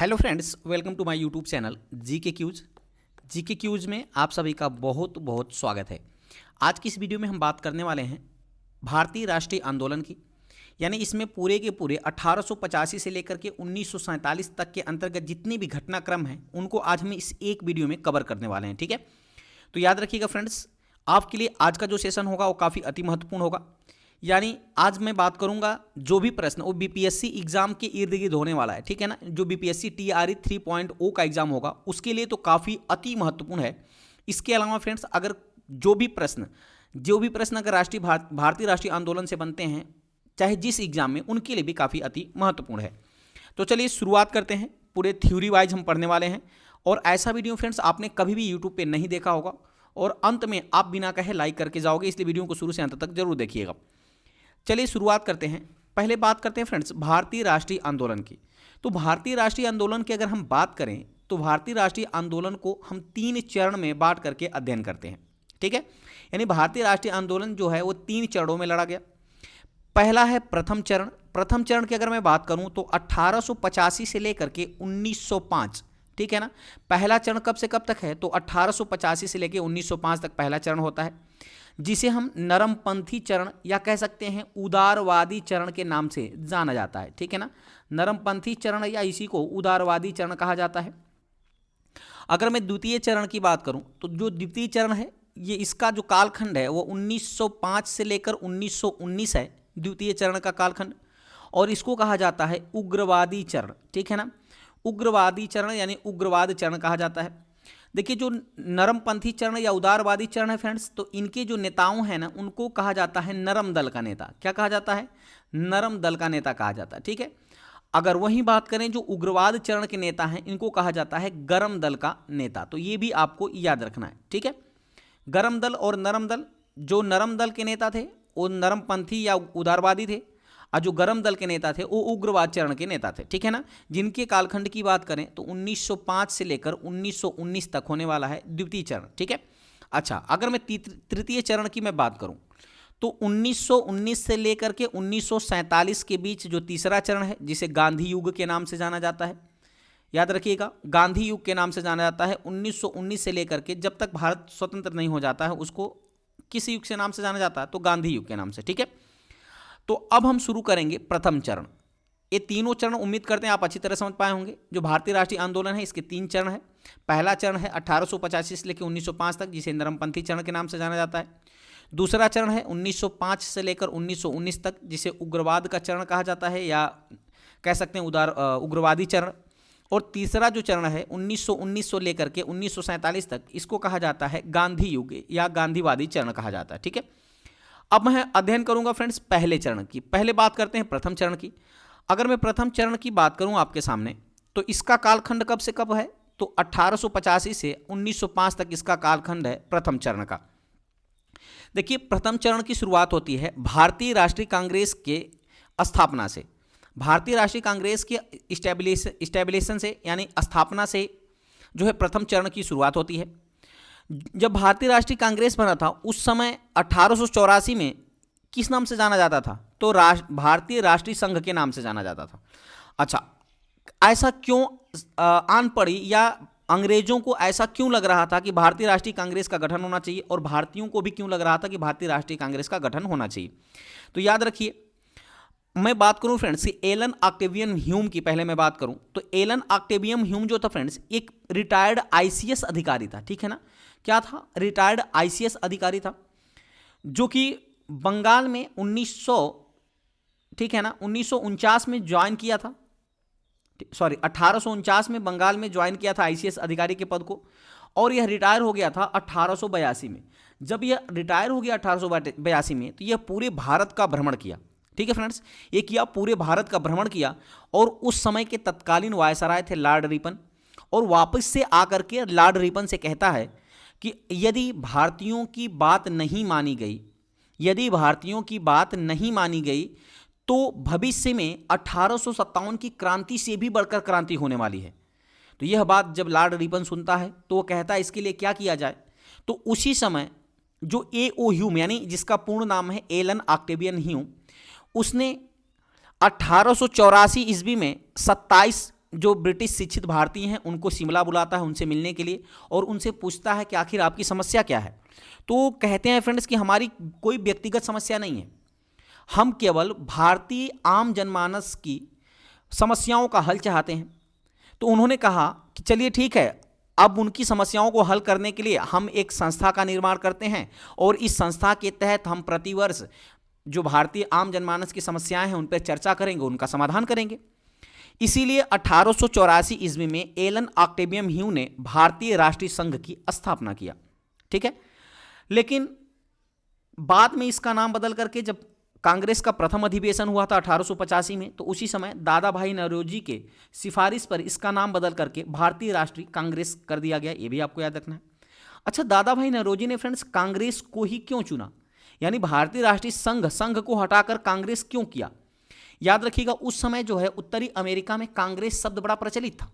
Hello friends, welcome to my YouTube channel GK quiz में आप सभी का बहुत बहुत स्वागत है। आज की इस वीडियो में हम बात करने वाले हैं भारतीय राष्ट्रीय आंदोलन की, यानी इसमें पूरे के पूरे 1885 से लेकर के 1947 तक के अंतर्गत जितने भी घटनाक्रम हैं उनको आज हम इस एक वीडियो में कवर करने वाले हैं। ठीक है, तो याद रखिएगा फ्रेंड्स, आपके लिए आज का जो सेशन होगा वो काफ़ी अति महत्वपूर्ण होगा। यानी आज मैं बात करूंगा जो भी प्रश्न वो बीपीएससी एग्जाम के इर्द गिर्द होने वाला है। ठीक है ना, जो बीपीएससी टीआरई 3.0 का एग्जाम होगा उसके लिए तो काफ़ी अति महत्वपूर्ण है। इसके अलावा फ्रेंड्स, अगर जो भी प्रश्न अगर भारतीय राष्ट्रीय आंदोलन से बनते हैं, चाहे जिस एग्जाम में, उनके लिए भी काफ़ी अति महत्वपूर्ण है। तो चलिए शुरुआत करते हैं। पूरे थ्योरी वाइज हम पढ़ने वाले हैं और ऐसा वीडियो फ्रेंड्स आपने कभी भी यूट्यूब पे नहीं देखा होगा और अंत में आप बिना कहे लाइक करके जाओगे, इसलिए वीडियो को शुरू से अंत तक जरूर देखिएगा। चलिए शुरुआत करते हैं। पहले बात करते हैं फ्रेंड्स भारतीय राष्ट्रीय आंदोलन की। तो भारतीय राष्ट्रीय आंदोलन की अगर हम बात करें तो भारतीय राष्ट्रीय आंदोलन को हम 3 चरण में बांट करके अध्ययन करते हैं। ठीक है, यानी भारतीय राष्ट्रीय आंदोलन जो है वो 3 चरणों में लड़ा गया। पहला है प्रथम चरण। प्रथम चरण की अगर मैं बात करूं तो 1885 से लेकर के 1905, ठीक है ना। पहला चरण कब से कब तक है तो 1885 से लेकर 1905 तक पहला चरण होता है, जिसे हम नरमपंथी चरण या कह सकते हैं उदारवादी चरण के नाम से जाना जाता है। ठीक है ना, नरमपंथी चरण या इसी को उदारवादी चरण कहा जाता है। अगर मैं द्वितीय चरण की बात करूं तो जो द्वितीय चरण है ये इसका जो कालखंड है वो 1905 से लेकर 1919 है, द्वितीय चरण का कालखंड, और इसको कहा जाता है उग्रवादी चरण। ठीक है ना, उग्रवादी चरण यानी उग्रवाद चरण कहा जाता है। देखिए, जो नरमपंथी चरण या उदारवादी चरण है फ्रेंड्स, तो इनके जो नेताओं हैं ना उनको कहा जाता है नरम दल का नेता। क्या कहा जाता है? नरम दल का नेता कहा जाता है। ठीक है, अगर वही बात करें जो उग्रवाद चरण के नेता हैं इनको कहा जाता है गरम दल का नेता। तो ये भी आपको याद रखना है। ठीक है, गरम दल और नरम दल। जो नरम दल के नेता थे वो नरमपंथी या उदारवादी थे और जो गरम दल के नेता थे वो उग्रवाद चरण के नेता थे। ठीक है ना, जिनके कालखंड की बात करें तो 1905 से लेकर 1919 तक होने वाला है द्वितीय चरण। ठीक है, अच्छा, अगर मैं तृतीय चरण की मैं बात करूं तो 1919 से लेकर के 1947 के बीच जो तीसरा चरण है जिसे गांधी युग के नाम से जाना जाता है, याद रखिएगा, गांधी युग के नाम से जाना जाता है। 1919 से लेकर के जब तक भारत स्वतंत्र नहीं हो जाता है उसको किस युग से नाम से जाना जाता है तो गांधी युग के नाम से। ठीक है, तो अब हम शुरू करेंगे प्रथम चरण। ये तीनों चरण उम्मीद करते हैं आप अच्छी तरह समझ पाए होंगे। जो भारतीय राष्ट्रीय आंदोलन है इसके 3 चरण है। पहला चरण है 1885 से लेकर 1905 तक, जिसे नरमपंथी चरण के नाम से जाना जाता है। दूसरा चरण है 1905 से लेकर 1919 तक, जिसे उग्रवाद का चरण कहा जाता है या कह सकते हैं उग्रवादी चरण। और तीसरा जो चरण है 1919 से लेकर के 1947 तक, इसको कहा जाता है गांधी युग या गांधीवादी चरण कहा जाता है। ठीक है, अब मैं अध्ययन करूंगा फ्रेंड्स पहले चरण की। पहले बात करते हैं प्रथम चरण की। अगर मैं प्रथम चरण की बात करूं आपके सामने तो इसका कालखंड कब से कब है तो 1885 से 1905 तक इसका कालखंड है प्रथम चरण का। देखिए, प्रथम चरण की शुरुआत होती है भारतीय राष्ट्रीय कांग्रेस के स्थापना से। भारतीय राष्ट्रीय कांग्रेस के इस्टेब्लिशन से यानी स्थापना से जो है प्रथम चरण की शुरुआत होती है। जब भारतीय राष्ट्रीय कांग्रेस बना था उस समय 1884 में किस नाम से जाना जाता था तो भारतीय राष्ट्रीय संघ के नाम से जाना जाता था। अच्छा, ऐसा क्यों आन पड़ी या अंग्रेजों को ऐसा क्यों लग रहा था कि भारतीय राष्ट्रीय कांग्रेस का गठन होना चाहिए और भारतीयों को भी क्यों लग रहा था कि भारतीय राष्ट्रीय कांग्रेस का गठन होना चाहिए? तो याद रखिए, मैं बात करूं फ्रेंड्स एलन ऑक्टेवियन ह्यूम की, पहले मैं बात करूं तो एलन ऑक्टेवियन ह्यूम जो था फ्रेंड्स एक रिटायर्ड आईसीएस अधिकारी था। ठीक है ना, क्या था? रिटायर्ड आईसीएस अधिकारी था, जो कि बंगाल में 1949 में ज्वाइन किया था। 1849 में बंगाल में ज्वाइन किया था आईसीएस अधिकारी के पद को, और यह रिटायर हो गया था 1882 में। जब यह रिटायर हो गया 1882 में तो यह पूरे भारत का भ्रमण किया। ठीक है फ्रेंड्स, ये किया, पूरे भारत का भ्रमण किया, और उस समय के तत्कालीन वायसराय थे लॉर्ड रिपन, और वापस से आकर के लॉर्ड रिपन से कहता है कि यदि भारतीयों की बात नहीं मानी गई, तो भविष्य में 1857 की क्रांति से भी बढ़कर क्रांति होने वाली है। तो यह बात जब लॉर्ड रिपन सुनता है तो वो कहता है इसके लिए क्या किया जाए। तो उसी समय जो ए.ओ. ह्यूम यानी जिसका पूर्ण नाम है एलन ऑक्टेवियन ह्यूम, उसने 1884 ईस्वी में 27 जो ब्रिटिश शिक्षित भारतीय हैं उनको शिमला बुलाता है उनसे मिलने के लिए और उनसे पूछता है कि आखिर आपकी समस्या क्या है। तो कहते हैं फ्रेंड्स कि हमारी कोई व्यक्तिगत समस्या नहीं है, हम केवल भारतीय आम जनमानस की समस्याओं का हल चाहते हैं। तो उन्होंने कहा कि चलिए ठीक है, अब उनकी समस्याओं को हल करने के लिए हम एक संस्था का निर्माण करते हैं और इस संस्था के तहत हम प्रतिवर्ष जो भारतीय आम जनमानस की समस्याएं हैं उन पर चर्चा करेंगे, उनका समाधान करेंगे। इसीलिए 1884 ईस्वी में एलन ऑक्टेवियम ह्यू ने भारतीय राष्ट्रीय संघ की स्थापना किया। ठीक है, लेकिन बाद में इसका नाम बदल करके जब कांग्रेस का प्रथम अधिवेशन हुआ था 1885 में, तो उसी समय दादा भाई नौरोजी के सिफारिश पर इसका नाम बदल करके भारतीय राष्ट्रीय कांग्रेस कर दिया गया। ये भी आपको याद रखना है। अच्छा, दादा भाई नौरोजी ने फ्रेंड्स कांग्रेस को ही क्यों चुना, यानी भारतीय राष्ट्रीय संघ को हटाकर कांग्रेस क्यों किया? याद रखिएगा, उस समय जो है उत्तरी अमेरिका में कांग्रेस शब्द बड़ा प्रचलित था।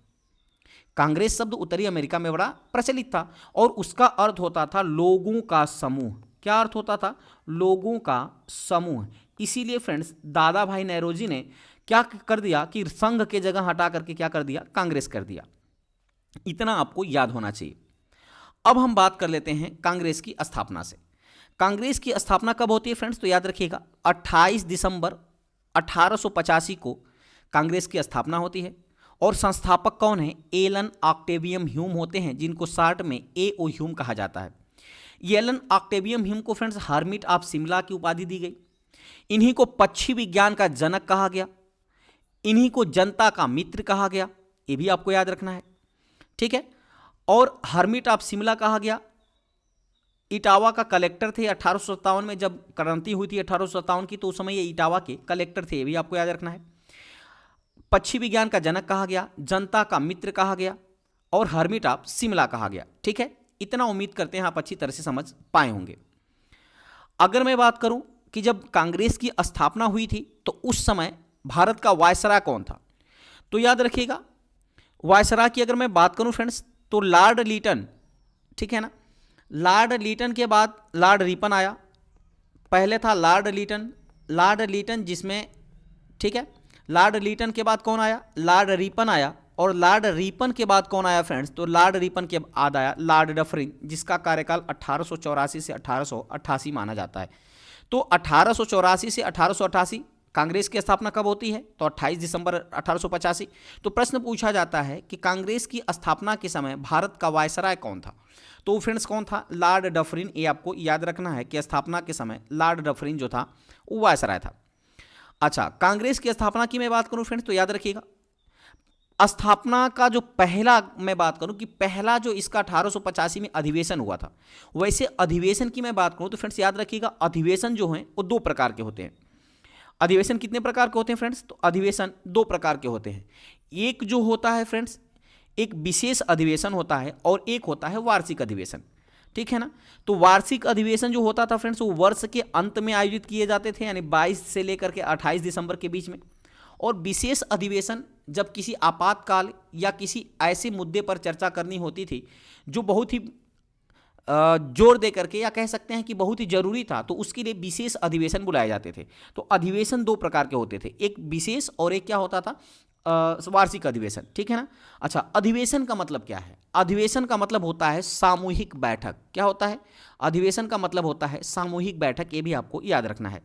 कांग्रेस शब्द उत्तरी अमेरिका में बड़ा प्रचलित था और उसका अर्थ होता था लोगों का समूह। क्या अर्थ होता था? लोगों का समूह। इसीलिए फ्रेंड्स दादा भाई नौरोजी ने क्या कर दिया कि संघ के जगह हटा करके क्या कर दिया? कांग्रेस कर दिया। इतना आपको याद होना चाहिए। अब हम बात कर लेते हैं कांग्रेस की स्थापना से। कांग्रेस की स्थापना कब होती है फ्रेंड्स? तो याद रखिएगा 28 दिसंबर 1885 को कांग्रेस की स्थापना होती है और संस्थापक कौन है? एलन ऑक्टेवियम ह्यूम होते हैं, जिनको शार्ट में ए.ओ. ह्यूम कहा जाता है। एलन ऑक्टेवियम ह्यूम को फ्रेंड्स हर्मिट ऑफ शिमला की उपाधि दी गई। इन्हीं को पक्षी विज्ञान का जनक कहा गया, इन्हीं को जनता का मित्र कहा गया। ये भी आपको याद रखना है। ठीक है, और हर्मिट ऑफ शिमला कहा गया। इटावा का कलेक्टर थे 1857 में, जब क्रांति हुई थी 1857 की, तो उस समय ये इटावा के कलेक्टर थे। ये भी आपको याद रखना है। पक्षी विज्ञान का जनक कहा गया, जनता का मित्र कहा गया और हर्मिट ऑफ शिमला कहा गया। ठीक है, इतना उम्मीद करते हैं आप अच्छी तरह से समझ पाए होंगे। अगर मैं बात करूं कि जब कांग्रेस की स्थापना हुई थी तो उस समय भारत का वायसराय कौन था, तो याद रखिएगा वायसराय की अगर मैं बात करूं फ्रेंड्स तो लॉर्ड लीटन। ठीक है ना, लॉर्ड लीटन के बाद लॉर्ड रिपन आया। पहले था लॉर्ड लीटन जिसमें, ठीक है, लॉर्ड लीटन के बाद कौन आया? लॉर्ड रिपन आया। और लॉर्ड रिपन के बाद कौन आया फ्रेंड्स? तो लॉर्ड रिपन के बाद आया लॉर्ड डफरिन, जिसका कार्यकाल 1884 से 1888 माना जाता है। तो 1884 से 1888 कांग्रेस की स्थापना कब होती है? तो 28 दिसंबर 1885। तो प्रश्न पूछा जाता है कि कांग्रेस की स्थापना के समय भारत का वायसराय कौन था? तो फ्रेंड्स कौन था? Lord Dufferin. ये आपको याद रखना है कि स्थापना के समय लॉर्ड डफरिन जो था वो वायसराय था। अच्छा, कांग्रेस की स्थापना की मैं बात करूं फ्रेंड्स तो याद रखिएगा स्थापना का जो पहला मैं बात करूं कि पहला जो इसका 1885 में अधिवेशन हुआ था, वैसे अधिवेशन की मैं बात करूं तो फ्रेंड्स याद रखिएगा अधिवेशन जो हैं वो 2 प्रकार के होते हैं। अधिवेशन कितने प्रकार के होते हैं फ्रेंड्स? तो अधिवेशन 2 प्रकार के होते हैं। एक जो होता है फ्रेंड्स, एक विशेष अधिवेशन होता है और एक होता है वार्षिक अधिवेशन। ठीक है ना, तो वार्षिक अधिवेशन जो होता था फ्रेंड्स वो वर्ष के अंत में आयोजित किए जाते थे, यानी 22 से लेकर के 28 दिसंबर के बीच में। और विशेष अधिवेशन जब किसी आपातकाल या किसी ऐसे मुद्दे पर चर्चा करनी होती थी जो बहुत ही जोर दे करके या कह सकते हैं कि बहुत ही जरूरी था, तो उसके लिए विशेष अधिवेशन बुलाए जाते थे। तो अधिवेशन 2 प्रकार के होते थे, एक विशेष और एक क्या होता था? वार्षिक अधिवेशन। ठीक है ना। अच्छा, अधिवेशन का मतलब क्या है? अधिवेशन का मतलब होता है सामूहिक बैठक। क्या होता है? अधिवेशन का मतलब होता है सामूहिक बैठक। ये भी आपको याद रखना है।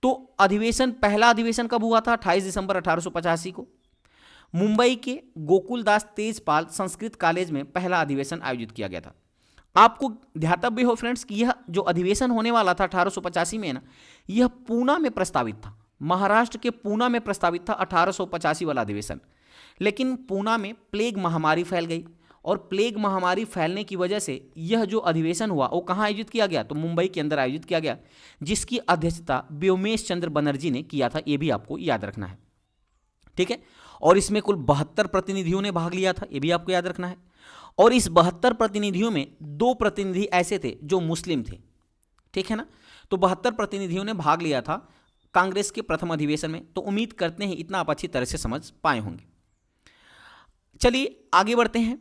तो अधिवेशन, पहला अधिवेशन कब हुआ था? 28 दिसंबर 1885 को मुंबई के गोकुलदास तेजपाल संस्कृत कॉलेज में पहला अधिवेशन आयोजित किया गया था। आपको ध्यातव्य हो फ्रेंड्स कि यह जो अधिवेशन होने वाला था 1885 में ना, यह पूना में प्रस्तावित था। महाराष्ट्र के पूना में प्रस्तावित था 1885 वाला अधिवेशन। लेकिन पूना में प्लेग महामारी फैल गई और प्लेग महामारी फैलने की वजह से यह जो अधिवेशन हुआ वो कहाँ आयोजित किया गया? तो मुंबई के अंदर आयोजित किया गया, जिसकी अध्यक्षता व्योमेश चंद्र बनर्जी ने किया था। ये भी आपको याद रखना है। ठीक है, और इसमें कुल 72 प्रतिनिधियों ने भाग लिया था। ये भी आपको याद रखना है। और इस 72 प्रतिनिधियों में 2 प्रतिनिधि ऐसे थे जो मुस्लिम थे। ठीक है ना, तो 72 प्रतिनिधियों ने भाग लिया था कांग्रेस के प्रथम अधिवेशन में। तो उम्मीद करते हैं इतना आप अच्छी तरह से समझ पाए होंगे। चलिए आगे बढ़ते हैं।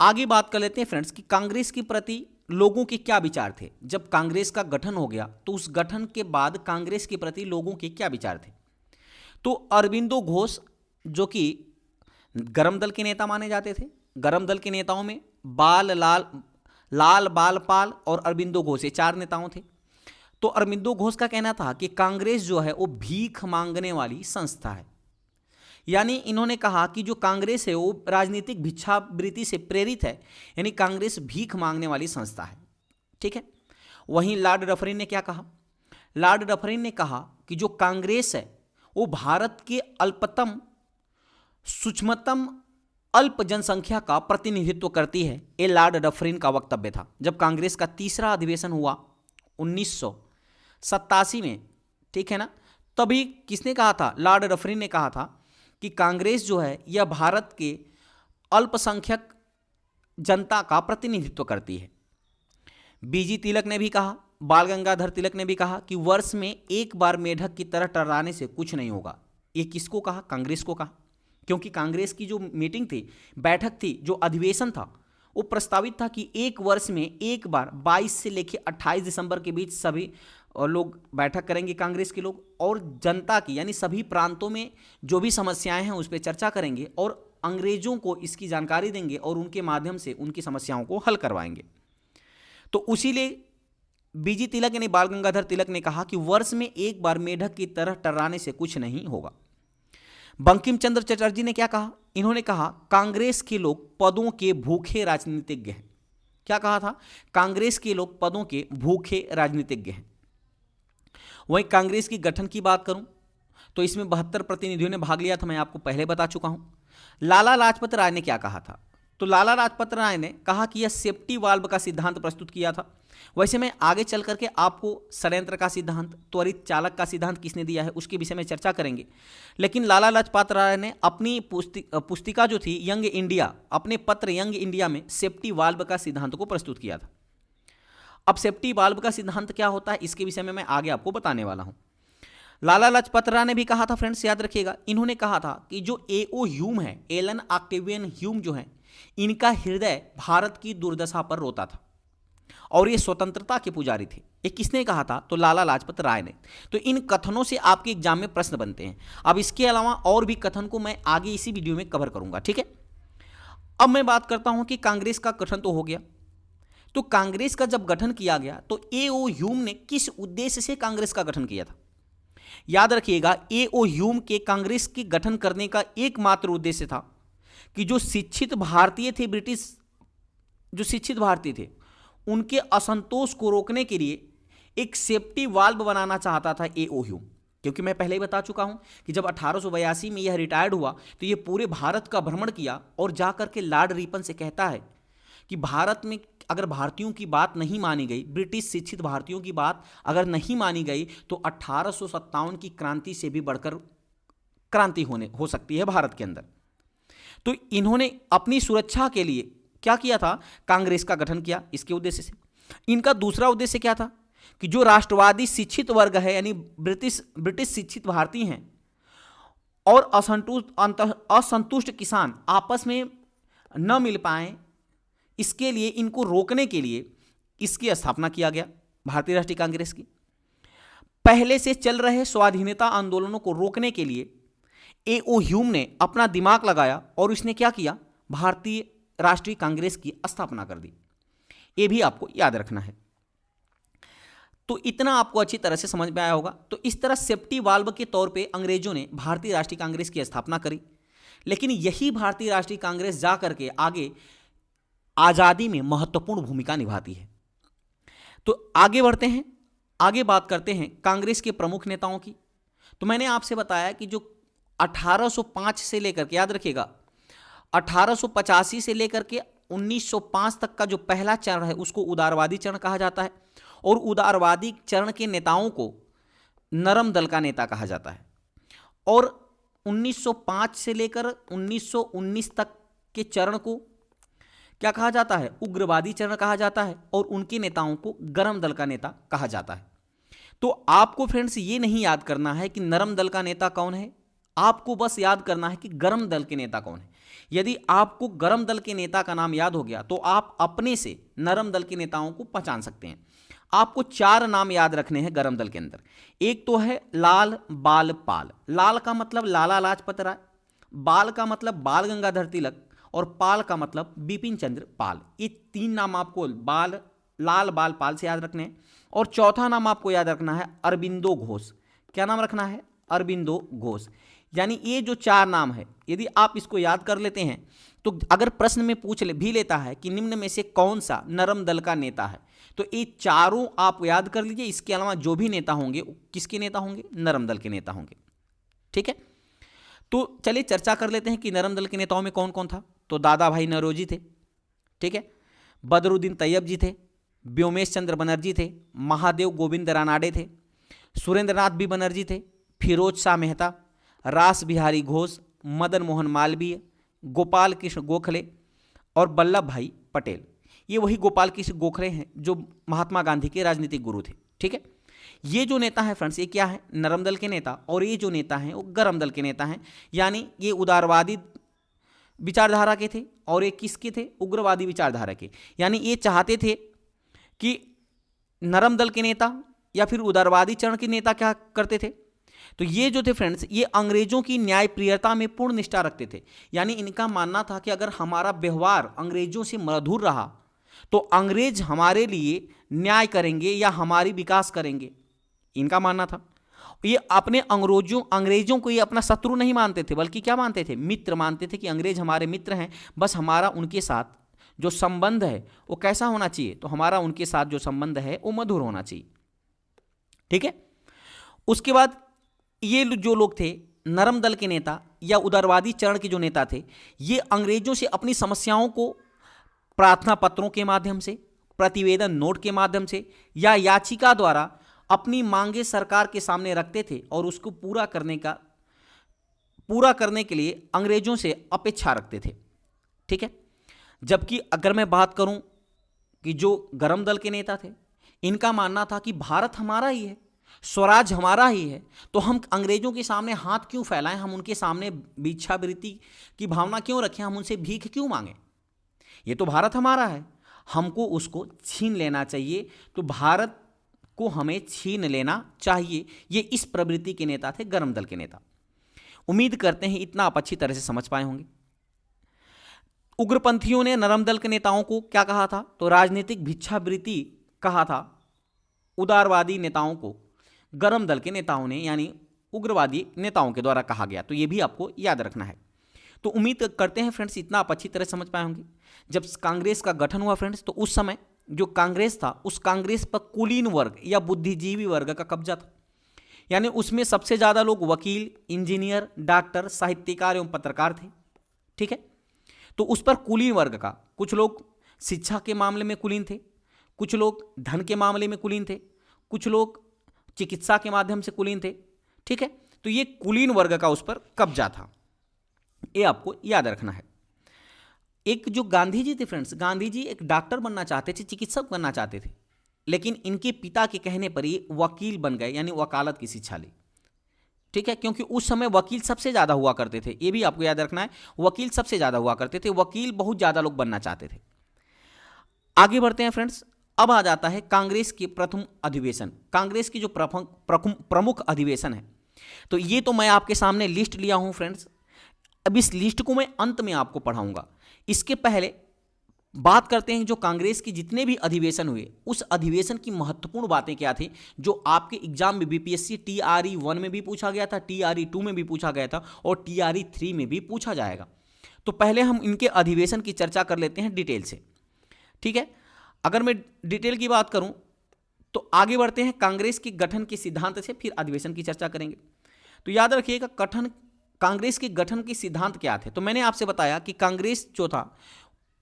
आगे बात कर लेते हैं फ्रेंड्स कि कांग्रेस के प्रति लोगों के क्या विचार थे। जब कांग्रेस का गठन हो गया तो उस गठन के बाद कांग्रेस के प्रति लोगों के क्या विचार थे। तो अरबिंदो घोष जो कि गरम दल के नेता माने जाते थे। गरम दल के नेताओं में लाल बालपाल और अरबिंदो घोष, ये 4 नेताओं थे। तो अरबिंदो घोष का कहना था कि कांग्रेस जो है वो भीख मांगने वाली संस्था है। यानी इन्होंने कहा कि जो कांग्रेस है वो राजनीतिक भिक्षावृत्ति से प्रेरित है, यानी कांग्रेस भीख मांगने वाली संस्था है। ठीक है। वहीं लॉर्ड डफरिन ने क्या कहा? लॉर्ड डफरिन ने कहा कि जो कांग्रेस है वो भारत के अल्पतम सूक्ष्मतम अल्प जनसंख्या का प्रतिनिधित्व करती है। ये लॉर्ड डफरिन का वक्तव्य था जब कांग्रेस का तीसरा अधिवेशन हुआ 1987 में। ठीक है ना। तभी किसने कहा था? लॉर्ड डफरिन ने कहा था कि कांग्रेस जो है यह भारत के अल्पसंख्यक जनता का प्रतिनिधित्व करती है। बीजी तिलक ने भी कहा, बाल गंगाधर तिलक ने भी कहा कि वर्ष में एक बार मेढक की तरह टर्राने से कुछ नहीं होगा। ये किसको कहा? कांग्रेस को कहा। क्योंकि कांग्रेस की जो मीटिंग थी, बैठक थी, जो अधिवेशन था, वो प्रस्तावित था कि एक वर्ष में एक बार 22 से लेकर 28 दिसंबर के बीच सभी लोग बैठक करेंगे, कांग्रेस के लोग, और जनता की यानी सभी प्रांतों में जो भी समस्याएं हैं उस पर चर्चा करेंगे और अंग्रेजों को इसकी जानकारी देंगे और उनके माध्यम से उनकी समस्याओं को हल करवाएंगे। तो उसीलिए बीजी तिलक यानी बाल गंगाधर तिलक ने कहा कि वर्ष में एक बार मेढक की तरह टर्राने से कुछ नहीं होगा। बंकिम चंद्र चटर्जी ने क्या कहा? इन्होंने कहा कांग्रेस के लोग पदों के भूखे राजनीतिज्ञ हैं। क्या कहा था? कांग्रेस के लोग पदों के भूखे राजनीतिज्ञ हैं। वहीं कांग्रेस की गठन की बात करूं तो इसमें 72 प्रतिनिधियों ने भाग लिया था, मैं आपको पहले बता चुका हूं। लाला लाजपत राय ने क्या कहा था? तो लाला लाजपत राय ने कहा कि यह सेफ्टी वाल्व का सिद्धांत प्रस्तुत किया था। वैसे मैं आगे चल करके आपको षड्यंत्र का सिद्धांत, त्वरित चालक का सिद्धांत किसने दिया है उसके विषय में चर्चा करेंगे। लेकिन लाला लाजपत राय ने अपनी पुस्तिका जो थी यंग इंडिया, अपने पत्र यंग इंडिया में सेफ्टी वाल्व का सिद्धांत को प्रस्तुत किया था। अब सेफ्टी वाल्व का सिद्धांत क्या होता है इसके विषय में मैं आगे आपको बताने वाला हूं। लाला लाजपत राय ने भी कहा था, फ्रेंड्स याद रखिएगा, इन्होंने कहा था कि जो एओ ह्यूम है, एलन ऑक्टेवियन ह्यूम जो है, इनका हृदय भारत की दुर्दशा पर रोता था और ये स्वतंत्रता के पुजारी थे। ये किसने कहा था? तो लाला लाजपत राय ने। तो इन कथनों से आपके एग्जाम में प्रश्न बनते हैं। अब इसके अलावा और भी कथन को मैं आगे इसी वीडियो में कवर करूंगा। ठीक है। अब मैं बात करता हूं कि कांग्रेस का गठन तो हो गया। तो कांग्रेस का जब गठन किया गया तो एओ ह्यूम ने किस उद्देश्य से कांग्रेस का गठन किया था? याद रखिएगा, एओ ह्यूम के कांग्रेस के गठन करने का एकमात्र उद्देश्य था कि जो शिक्षित भारतीय थे, जो शिक्षित भारतीय थे, उनके असंतोष को रोकने के लिए एक सेफ्टी वाल्व बनाना चाहता था एओ ह्यूम। क्योंकि मैं पहले ही बता चुका हूं कि जब 1882 में यह रिटायर्ड हुआ तो यह पूरे भारत का भ्रमण किया और जाकर के लॉर्ड रिपन से कहता है कि भारत में अगर भारतीयों की बात नहीं मानी गई, ब्रिटिश शिक्षित भारतीयों की बात अगर नहीं मानी गई तो 1857 की क्रांति से भी बढ़कर क्रांति हो सकती है भारत के अंदर। तो इन्होंने अपनी सुरक्षा के लिए क्या किया था? कांग्रेस का गठन किया इसके उद्देश्य से। इनका दूसरा उद्देश्य क्या था कि जो राष्ट्रवादी शिक्षित वर्ग है यानी ब्रिटिश शिक्षित भारतीय हैं और असंतुष्ट किसान आपस में न मिल पाए, इसके लिए इनको रोकने के लिए इसकी स्थापना किया गया भारतीय राष्ट्रीय कांग्रेस की। पहले से चल रहे स्वाधीनता आंदोलनों को रोकने के लिए एओ ह्यूम ने अपना दिमाग लगाया और उसने क्या किया? भारतीय राष्ट्रीय कांग्रेस की स्थापना कर दी। यह भी आपको याद रखना है। तो इतना आपको अच्छी तरह से समझ में आया होगा। तो इस तरह सेफ्टी वाल्व के तौर पे अंग्रेजों ने भारतीय राष्ट्रीय कांग्रेस की स्थापना करी। लेकिन यही भारतीय राष्ट्रीय कांग्रेस जा करके आगे आजादी में महत्वपूर्ण भूमिका निभाती है। तो आगे बढ़ते हैं, आगे बात करते हैं कांग्रेस के प्रमुख नेताओं की। तो मैंने आपसे बताया कि जो 1805 से लेकर के, याद रखिएगा, 1885 से लेकर के 1905 तक का जो पहला चरण है उसको उदारवादी चरण कहा जाता है और उदारवादी चरण के नेताओं को नरम दल का नेता कहा जाता है। और 1905 से लेकर 1919 तक के चरण को क्या कहा जाता है? उग्रवादी चरण कहा जाता है और उनके नेताओं को गरम दल का नेता कहा जाता है। तो आपको फ्रेंड्स ये नहीं याद करना है कि नरम दल का नेता कौन है, आपको बस याद करना है कि गरम दल के नेता कौन है। यदि आपको गरम दल के नेता का नाम याद हो गया तो आप अपने से नरम दल के नेताओं को पहचान सकते हैं। आपको 4 नाम याद रखने हैं गरम दल के अंदर। एक तो है लाल बाल पाल। लाल का मतलब लाला लाजपत राय, बाल का मतलब बाल गंगाधर तिलक और पाल का मतलब बिपिन चंद्र पाल। ये 3 नाम आपको बाल लाल बाल पाल से याद रखने हैं। और चौथा नाम आपको याद रखना है अरबिंदो घोष। क्या नाम रखना है? अरबिंदो घोष। यानी ये जो 4 नाम है, यदि आप इसको याद कर लेते हैं तो अगर प्रश्न में पूछ भी लेता है कि निम्न में से कौन सा नरम दल का नेता है, तो ये चारों आप याद कर लीजिए। इसके अलावा जो भी नेता होंगे किसके नेता होंगे? नरम दल के नेता होंगे। ठीक है, तो चलिए चर्चा कर लेते हैं कि नरम दल के नेताओं में कौन कौन था। तो दादा भाई नौरोजी थे, ठीक है, बदरुद्दीन तैयब जी थे, व्योमेश चंद्र बनर्जी थे, महादेव गोविंद रानाडे थे, सुरेंद्रनाथ बी बनर्जी थे, फिरोज शाह मेहता, रास बिहारी घोष, मदन मोहन मालवीय, गोपाल कृष्ण गोखले और वल्लभ भाई पटेल। ये वही गोपाल कृष्ण गोखले हैं जो महात्मा गांधी के राजनीतिक गुरु थे। ठीक है, ये जो नेता है फ्रेंड्स, ये क्या है? नरम दल के नेता। और ये जो नेता हैं वो गरम दल के नेता हैं, यानी ये उदारवादी विचारधारा के थे और ये किसके थे? उग्रवादी विचारधारा के। यानी ये चाहते थे कि नरम दल के नेता या फिर उदारवादी चरण के नेता क्या करते थे? तो ये जो थे फ्रेंड्स, ये अंग्रेजों की न्यायप्रियता में पूर्ण निष्ठा रखते थे। यानी इनका मानना था कि अगर हमारा व्यवहार अंग्रेजों से मधुर रहा तो अंग्रेज हमारे लिए न्याय करेंगे या हमारी विकास करेंगे, इनका मानना था। ये अपने अंग्रेजों को ये अपना शत्रु नहीं मानते थे, बल्कि क्या मानते थे? मित्र मानते थे कि अंग्रेज हमारे मित्र हैं, बस हमारा उनके साथ जो संबंध है वो कैसा होना चाहिए? तो हमारा उनके साथ जो संबंध है वो मधुर होना चाहिए। ठीक है, उसके बाद ये जो लोग थे नरम दल के नेता या उदारवादी चरण के जो नेता थे, ये अंग्रेजों से अपनी समस्याओं को प्रार्थना पत्रों के माध्यम से, प्रतिवेदन नोट के माध्यम से या याचिका द्वारा अपनी मांगे सरकार के सामने रखते थे और उसको पूरा करने के लिए अंग्रेजों से अपेक्षा रखते थे। ठीक है, जबकि अगर मैं बात करूं कि जो गरम दल के नेता थे, इनका मानना था कि भारत हमारा ही है, स्वराज हमारा ही है, तो हम अंग्रेजों के सामने हाथ क्यों फैलाएं, हम उनके सामने भिक्षावृत्ति की भावना क्यों रखें, हम उनसे भीख क्यों मांगें? ये तो भारत हमारा है, हमको उसको छीन लेना चाहिए, तो भारत को हमें छीन लेना चाहिए। ये इस प्रवृत्ति के नेता थे गरम दल के नेता। उम्मीद करते हैं इतना आप अच्छी तरह से समझ पाए होंगे। उग्रपंथियों ने नरम दल के नेताओं को क्या कहा था? तो राजनीतिक भिक्षावृत्ति कहा था। उदारवादी नेताओं को गरम दल के नेताओं ने यानी उग्रवादी नेताओं के द्वारा कहा गया। तो ये भी आपको याद रखना है। तो उम्मीद करते हैं फ्रेंड्स इतना आप अच्छी तरह समझ पाए होंगे। जब कांग्रेस का गठन हुआ फ्रेंड्स, तो उस समय जो कांग्रेस था, उस कांग्रेस पर कुलीन वर्ग या बुद्धिजीवी वर्ग का कब्जा था। यानी उसमें सबसे ज़्यादा लोग वकील, इंजीनियर, डॉक्टर, साहित्यकार एवं पत्रकार थे। ठीक है, तो उस पर कुलीन वर्ग का, कुछ लोग शिक्षा के मामले में कुलीन थे, कुछ लोग धन के मामले में कुलीन थे, कुछ लोग चिकित्सा के माध्यम से कुलीन थे। ठीक है, तो ये कुलीन वर्ग का उस पर कब्जा था, ये आपको याद रखना है। एक जो गांधी जी थे फ्रेंड्स, गांधी जी एक डॉक्टर बनना चाहते थे, चिकित्सक बनना चाहते थे, लेकिन इनके पिता के कहने पर ये वकील बन गए, यानी वकालत की शिक्षा ली। ठीक है, क्योंकि उस समय वकील सबसे ज़्यादा हुआ करते थे, ये भी आपको याद रखना है, वकील सबसे ज़्यादा हुआ करते थे, वकील बहुत ज़्यादा लोग बनना चाहते थे। आगे बढ़ते हैं फ्रेंड्स। अब आ जाता है कांग्रेस के प्रथम अधिवेशन, कांग्रेस की जो प्रमुख अधिवेशन है। तो ये तो मैं आपके सामने लिस्ट लिया हूँ फ्रेंड्स, अब इस लिस्ट को मैं अंत में आपको पढ़ाऊंगा। इसके पहले बात करते हैं जो कांग्रेस के जितने भी अधिवेशन हुए, उस अधिवेशन की महत्वपूर्ण बातें क्या थी, जो आपके एग्जाम में बीपीएससी TRE 1 में भी पूछा गया था, TRE 2 में भी पूछा गया था और TRE 3 में भी पूछा जाएगा। तो पहले हम इनके अधिवेशन की चर्चा कर लेते हैं डिटेल से। ठीक है, अगर मैं डिटेल की बात करूं तो आगे बढ़ते हैं कांग्रेस के गठन के सिद्धांत से, फिर अधिवेशन की चर्चा करेंगे। तो याद रखिएगा कांग्रेस के गठन के सिद्धांत क्या थे। तो मैंने आपसे बताया कि कांग्रेस जो था,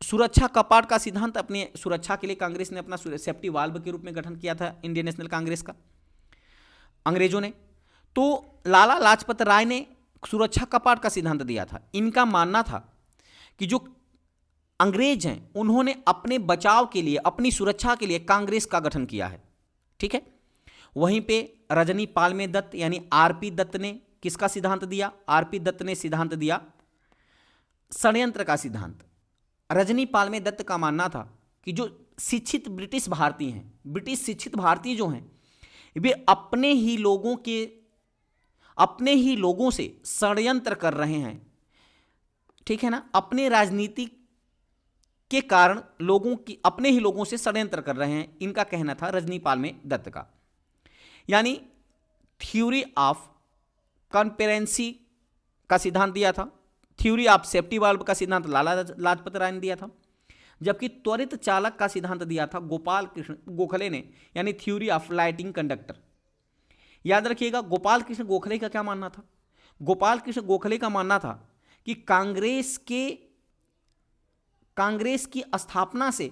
सुरक्षा कपाट का सिद्धांत, अपने सुरक्षा के लिए कांग्रेस ने अपना सेफ्टी वाल्व के रूप में गठन किया था इंडियन नेशनल कांग्रेस का, अंग्रेजों ने। तो लाला लाजपत राय ने सुरक्षा कपाट का सिद्धांत दिया था। इनका मानना था कि जो अंग्रेज हैं उन्होंने अपने बचाव के लिए, अपनी सुरक्षा के लिए कांग्रेस का गठन किया है। ठीक है, वहीं पे रजनी पालमे दत्त यानी RP दत्त ने किसका सिद्धांत दिया? RP दत्त ने सिद्धांत दिया षड्यंत्र का सिद्धांत। रजनी पालमे दत्त का मानना था कि जो शिक्षित ब्रिटिश भारतीय हैं, ब्रिटिश शिक्षित भारतीय जो हैं, वे अपने ही लोगों से षड्यंत्र कर रहे हैं ठीक है ना, अपने राजनीति के कारण लोगों की, अपने ही लोगों से षड्यंत्र कर रहे हैं, इनका कहना था रजनीपाल में दत्त का। यानी थ्योरी ऑफ कॉन्स्पिरेसी का सिद्धांत दिया था, थ्योरी ऑफ सेफ्टी वाल्व का सिद्धांत लाला लाजपत राय ने दिया था, जबकि त्वरित चालक का सिद्धांत दिया था गोपाल कृष्ण गोखले ने, यानी थ्योरी ऑफ लाइटिंग कंडक्टर। याद रखिएगा, गोपाल कृष्ण गोखले का क्या मानना था? गोपाल कृष्ण गोखले का मानना था कि कांग्रेस की स्थापना से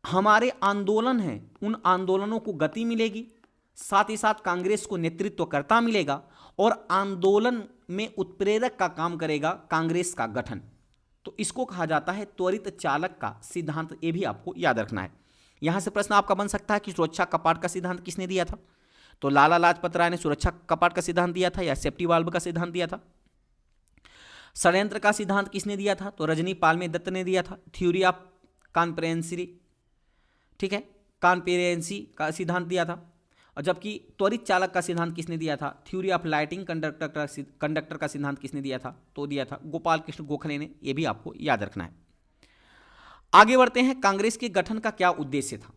हमारे आंदोलन हैं, उन आंदोलनों को गति मिलेगी, साथ ही साथ कांग्रेस को नेतृत्वकर्ता मिलेगा और आंदोलन में उत्प्रेरक का काम करेगा कांग्रेस का गठन। तो इसको कहा जाता है त्वरित चालक का सिद्धांत। ये भी आपको याद रखना है। यहां से प्रश्न आपका बन सकता है कि सुरक्षा कपाट का सिद्धांत किसने दिया था? तो लाला लाजपत राय ने सुरक्षा कपाट का सिद्धांत दिया था या सेफ्टी वाल्व का सिद्धांत दिया था? षड्यंत्र का सिद्धांत किसने दिया था? तो रजनीपाल में दत्त ने दिया था, थ्योरी ऑफ कॉन्स्पिरेसी, ठीक है, कॉन्स्पिरेसी का सिद्धांत दिया था। और जबकि त्वरित चालक का सिद्धांत किसने दिया था? थ्योरी ऑफ लाइटिंग कंडक्टर का सिद्धांत किसने दिया था? तो दिया था गोपाल कृष्ण गोखले ने। यह भी आपको याद रखना है। आगे बढ़ते हैं, कांग्रेस के गठन का क्या उद्देश्य था?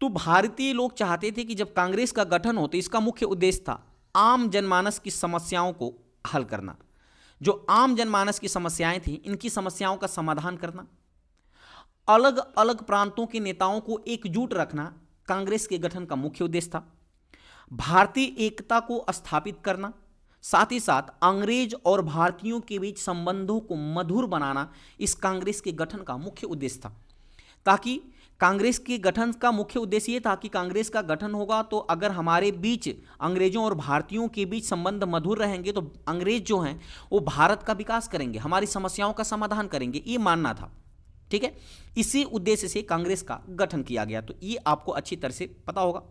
तो भारतीय लोग चाहते थे कि जब कांग्रेस का गठन हो तो इसका मुख्य उद्देश्य था आम जनमानस की समस्याओं को हल करना। जो आम जनमानस की समस्याएं थी, इनकी समस्याओं का समाधान करना, अलग अलग प्रांतों के नेताओं को एकजुट रखना कांग्रेस के गठन का मुख्य उद्देश्य था। भारतीय एकता को स्थापित करना, साथ ही साथ अंग्रेज और भारतीयों के बीच संबंधों को मधुर बनाना इस कांग्रेस के गठन का मुख्य उद्देश्य था। ताकि कांग्रेस के गठन का मुख्य उद्देश्य ये था कि कांग्रेस का गठन होगा तो अगर हमारे बीच, अंग्रेजों और भारतीयों के बीच संबंध मधुर रहेंगे तो अंग्रेज जो हैं वो भारत का विकास करेंगे, हमारी समस्याओं का समाधान करेंगे, ये मानना था। ठीक है, इसी उद्देश्य से कांग्रेस का गठन किया गया। तो ये आपको अच्छी तरह से पता होगा।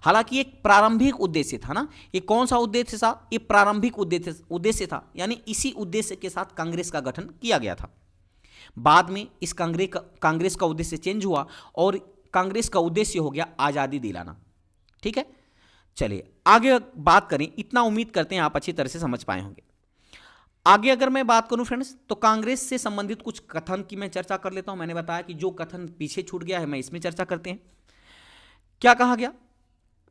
हालांकि एक प्रारंभिक उद्देश्य था ना, ये कौन सा उद्देश्य था? ये प्रारंभिक उद्देश्य था, यानी इसी उद्देश्य के साथ कांग्रेस का गठन किया गया था। बाद में इस कांग्रेस का उद्देश्य चेंज हुआ और कांग्रेस का उद्देश्य हो गया आज़ादी दिलाना। ठीक है, चलिए आगे बात करें। इतना उम्मीद करते हैं आप अच्छी तरह से समझ पाए होंगे। आगे अगर मैं बात करूं फ्रेंड्स, तो कांग्रेस से संबंधित कुछ कथन की मैं चर्चा कर लेता हूं। मैंने बताया कि जो कथन पीछे छूट गया है मैं इसमें चर्चा करते हैं। क्या कहा गया?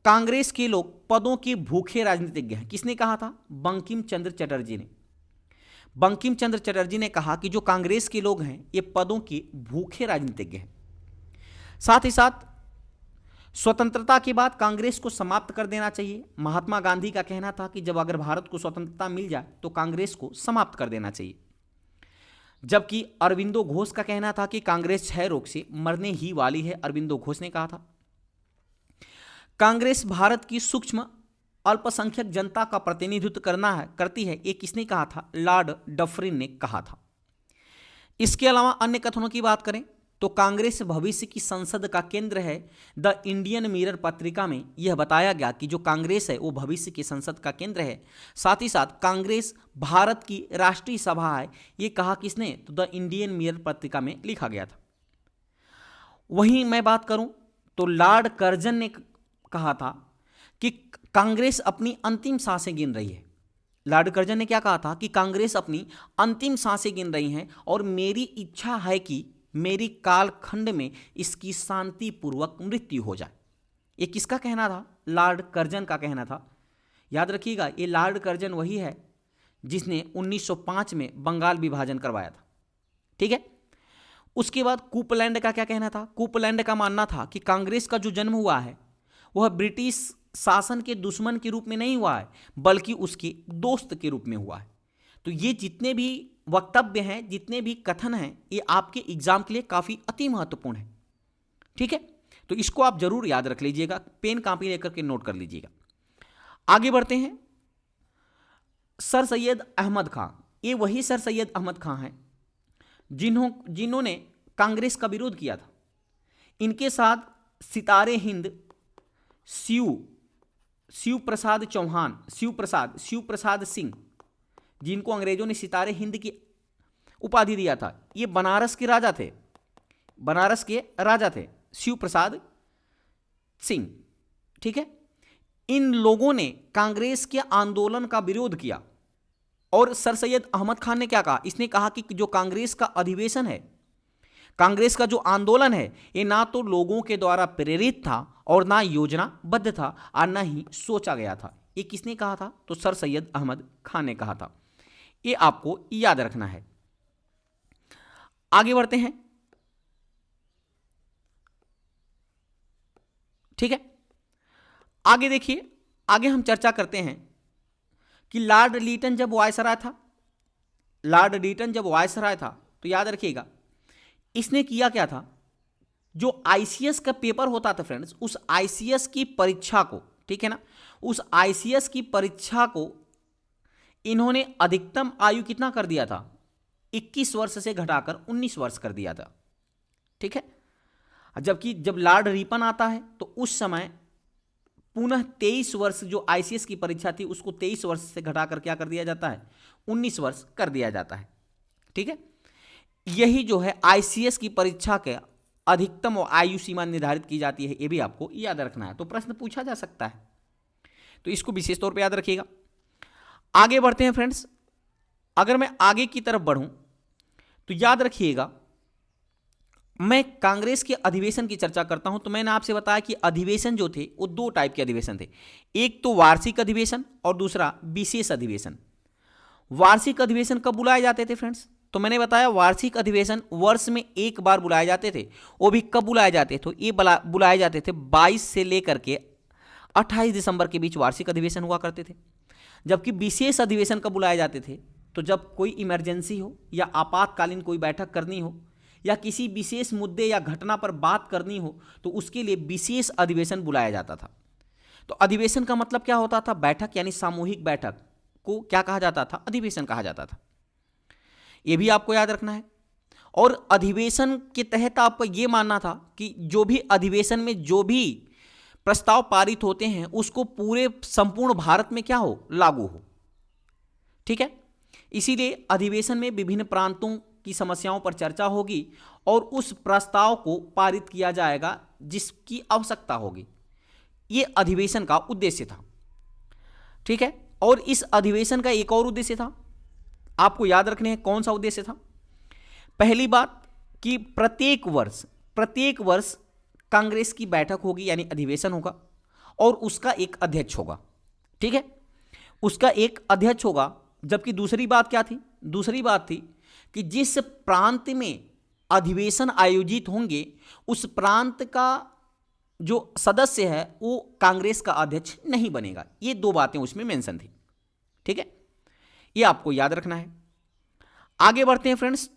कांग्रेस के लोग पदों के भूखे राजनीतिज्ञ हैं। किसने कहा था? बंकिम चंद्र चटर्जी ने। बंकिम चंद्र चटर्जी ने कहा कि जो कांग्रेस के लोग हैं ये पदों के भूखे राजनीतिज्ञ हैं। साथ ही साथ स्वतंत्रता के बाद कांग्रेस को समाप्त कर देना चाहिए। महात्मा गांधी का कहना था कि जब अगर भारत को स्वतंत्रता मिल जाए तो कांग्रेस को समाप्त कर देना चाहिए। जबकि अरविंदो घोष का कहना था कि कांग्रेस क्षय रोग से मरने ही वाली है। अरविंदो घोष ने कहा था। कांग्रेस भारत की सूक्ष्म अल्पसंख्यक जनता का प्रतिनिधित्व करती है, ये किसने कहा था? लॉर्ड डफरिन ने कहा था। इसके अलावा अन्य कथनों की बात करें तो कांग्रेस भविष्य की संसद का केंद्र है। द इंडियन मिरर पत्रिका में यह बताया गया कि जो कांग्रेस है वो भविष्य की संसद का केंद्र है। साथ ही साथ कांग्रेस भारत की राष्ट्रीय सभा है, ये कहा किसने? तो द इंडियन मिरर पत्रिका में लिखा गया था। वहीं मैं बात करूं तो लॉर्ड कर्जन ने कहा था कि कांग्रेस अपनी अंतिम सांसें गिन रही है। लॉर्ड कर्जन ने क्या कहा था? कि कांग्रेस अपनी अंतिम सांसें गिन रही है और मेरी इच्छा है कि मेरी कालखंड में इसकी शांतिपूर्वक मृत्यु हो जाए। ये किसका कहना था? लॉर्ड कर्जन का कहना था। याद रखिएगा, ये लॉर्ड कर्जन वही है जिसने 1905 में बंगाल विभाजन करवाया था। ठीक है, उसके बाद कूपलैंड का क्या कहना था? कूपलैंड का मानना था कि कांग्रेस का जो जन्म हुआ है वह ब्रिटिश शासन के दुश्मन के रूप में नहीं हुआ है बल्कि उसके दोस्त के रूप में हुआ है। तो ये जितने भी वक्तव्य हैं, जितने भी कथन हैं, ये आपके एग्जाम के लिए काफ़ी अति महत्वपूर्ण है। ठीक है, तो इसको आप जरूर याद रख लीजिएगा, पेन कापी लेकर के नोट कर लीजिएगा। आगे बढ़ते हैं। सर सैयद अहमद खां, ये वही सर सैयद अहमद खां हैं जिन्होंने कांग्रेस का विरोध किया था। इनके साथ सितारे हिंद शिव प्रसाद सिंह, जिनको अंग्रेजों ने सितारे हिंद की उपाधि दिया था, ये बनारस के राजा थे शिव प्रसाद सिंह। ठीक है, इन लोगों ने कांग्रेस के आंदोलन का विरोध किया और सर सैयद अहमद खान ने क्या कहा, इसने कहा कि जो कांग्रेस का अधिवेशन है, कांग्रेस का जो आंदोलन है, ये ना तो लोगों के द्वारा प्रेरित था और ना योजनाबद्ध था और ना ही सोचा गया था। ये किसने कहा था? तो सर सैयद अहमद खान ने कहा था। ये आपको याद रखना है। आगे बढ़ते हैं, ठीक है। आगे देखिए, आगे हम चर्चा करते हैं कि लॉर्ड लीटन जब वायसराय था, लॉर्ड लीटन जब वायसराय था, तो याद रखिएगा इसने किया क्या था, जो आईसीएस का पेपर होता था फ्रेंड्स, उस आईसीएस की परीक्षा को, ठीक है ना, उस आईसीएस की परीक्षा को इन्होंने अधिकतम आयु कितना कर दिया था, 21 वर्ष से घटाकर 19 वर्ष कर दिया था, ठीक है। जबकि जब लॉर्ड रिपन आता है तो उस समय पुनः 23 वर्ष जो आईसीएस की परीक्षा थी उसको 23 वर्ष से घटाकर क्या कर दिया जाता है, 19 वर्ष कर दिया जाता है, ठीक है। यही जो है आईसीएस की परीक्षा के अधिकतम आयु सीमा निर्धारित की जाती है, ये भी आपको याद रखना है। तो प्रश्न पूछा जा सकता है, तो इसको विशेष तौर पे याद रखिएगा। आगे बढ़ते हैं फ्रेंड्स, अगर मैं आगे की तरफ बढ़ूं तो याद रखिएगा, मैं कांग्रेस के अधिवेशन की चर्चा करता हूं तो मैंने आपसे बताया कि अधिवेशन जो थे वो दो टाइप के अधिवेशन थे, एक तो वार्षिक अधिवेशन और दूसरा विशेष अधिवेशन। वार्षिक अधिवेशन कब बुलाए जाते थे फ्रेंड्स? तो मैंने बताया वार्षिक अधिवेशन वर्ष में एक बार बुलाए जाते थे। वो भी कब बुलाए जाते थे? तो ये बुलाए जाते थे 22 से लेकर के 28 दिसंबर के बीच वार्षिक अधिवेशन हुआ करते थे। जबकि विशेष अधिवेशन कब बुलाए जाते थे? तो जब कोई इमरजेंसी हो या आपातकालीन कोई बैठक करनी हो या किसी विशेष मुद्दे या घटना पर बात करनी हो तो उसके लिए विशेष अधिवेशन बुलाया जाता था। तो अधिवेशन का मतलब क्या होता था? बैठक, यानी सामूहिक बैठक को क्या कहा जाता था? अधिवेशन कहा जाता था। यह भी आपको याद रखना है। और अधिवेशन के तहत आपको यह मानना था कि जो भी अधिवेशन में जो भी प्रस्ताव पारित होते हैं उसको पूरे संपूर्ण भारत में क्या हो, लागू हो, ठीक है। इसीलिए अधिवेशन में विभिन्न प्रांतों की समस्याओं पर चर्चा होगी और उस प्रस्ताव को पारित किया जाएगा जिसकी आवश्यकता होगी। यह अधिवेशन का उद्देश्य था, ठीक है। और इस अधिवेशन का एक और उद्देश्य था, आपको याद रखने हैं कौन सा उद्देश्य था। पहली बात कि प्रत्येक वर्ष कांग्रेस की बैठक होगी, यानी अधिवेशन होगा और उसका एक अध्यक्ष होगा, ठीक है, उसका एक अध्यक्ष होगा। जबकि दूसरी बात क्या थी? दूसरी बात थी कि जिस प्रांत में अधिवेशन आयोजित होंगे उस प्रांत का जो सदस्य है वो कांग्रेस का अध्यक्ष नहीं बनेगा। ये दो बातें उसमें मेंशन थी, ठीक है, ये आपको याद रखना है। आगे बढ़ते हैं फ्रेंड्स,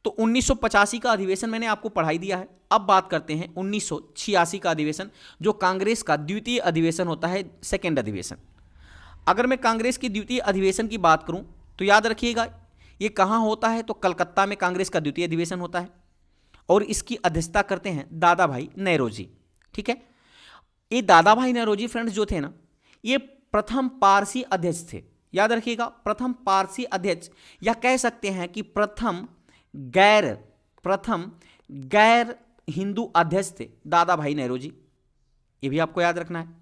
तो 1985 का अधिवेशन मैंने आपको पढ़ाई दिया है। अब बात करते हैं 1986 का अधिवेशन, जो कांग्रेस का द्वितीय अधिवेशन होता है, सेकेंड अधिवेशन। अगर मैं कांग्रेस की द्वितीय अधिवेशन की बात करूं तो याद रखिएगा ये कहां होता है, तो कलकत्ता में कांग्रेस का द्वितीय अधिवेशन होता है और इसकी अध्यक्षता करते हैं दादा भाई नेहरूजी, ठीक है। ये दादा भाई नेहरूजी फ्रेंड्स जो थे ना, ये प्रथम पारसी अध्यक्ष थे। याद रखिएगा, प्रथम पारसी अध्यक्ष, या कह सकते हैं कि प्रथम गैर हिंदू अध्यक्ष थे दादा भाई नेहरूजी। ये भी आपको याद रखना है।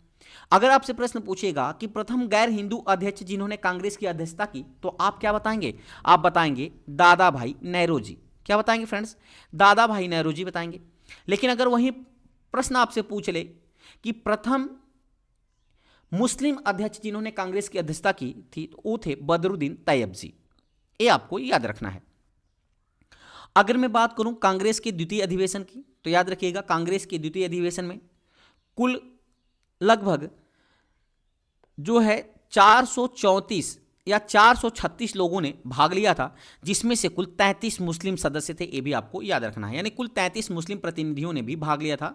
अगर आपसे प्रश्न पूछेगा कि प्रथम गैर हिंदू अध्यक्ष जिन्होंने कांग्रेस की अध्यक्षता की, तो आप क्या बताएंगे? आप बताएंगे दादा भाई नेहरूजी। क्या बताएंगे फ्रेंड्स? दादा भाई नेहरूजी बताएंगे। लेकिन अगर वही प्रश्न आपसे पूछ ले कि प्रथम मुस्लिम अध्यक्ष जिन्होंने कांग्रेस की अध्यक्षता की थी, तो वो थे बदरुद्दीन तैयब जी। ये आपको याद रखना है। अगर मैं बात करूं कांग्रेस के द्वितीय अधिवेशन की, तो याद रखिएगा कांग्रेस के द्वितीय अधिवेशन में कुल लगभग जो है 434 या 436 लोगों ने भाग लिया था, जिसमें से कुल 33 मुस्लिम सदस्य थे। ये भी आपको याद रखना है, यानी कुल 33 मुस्लिम प्रतिनिधियों ने भी भाग लिया था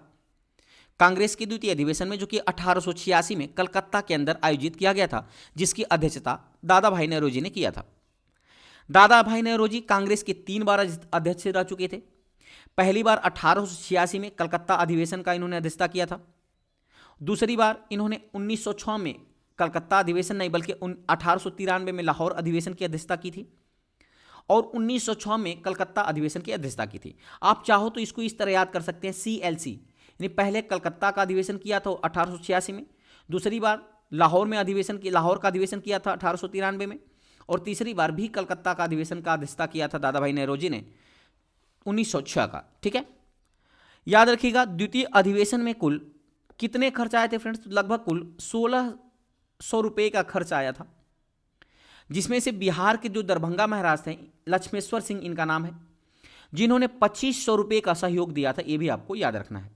कांग्रेस के द्वितीय अधिवेशन में, जो कि 1886 में कलकत्ता के अंदर आयोजित किया गया था, जिसकी अध्यक्षता दादा भाई नेहरूजी ने किया था। दादा भाई नेहरूजी कांग्रेस के 3 बार अध्यक्ष रह चुके थे। पहली बार 1886 में कलकत्ता अधिवेशन का इन्होंने अध्यक्षता किया था। दूसरी बार इन्होंने 1906 में कलकत्ता अधिवेशन नहीं बल्कि 1893 में लाहौर अधिवेशन की अध्यक्षता की थी और 1906 में कलकत्ता अधिवेशन की अध्यक्षता की थी। आप चाहो तो इसको इस तरह याद कर सकते हैं, CLC, यानी पहले कलकत्ता का अधिवेशन किया था 1886 में, दूसरी बार लाहौर का अधिवेशन किया था 1893 में, और तीसरी बार भी कलकत्ता का अधिवेशन का अध्यक्षता किया था दादा भाई नौरोजी ने 1906 का। ठीक है, याद रखिएगा द्वितीय अधिवेशन में कुल कितने खर्च आए थे फ्रेंड्स? लगभग कुल 1600 रुपये का खर्च आया था, जिसमें से बिहार के जो दरभंगा महाराज थे, लक्ष्मेश्वर सिंह इनका नाम है, जिन्होंने 2500 रुपये का सहयोग दिया था, ये भी आपको याद रखना है।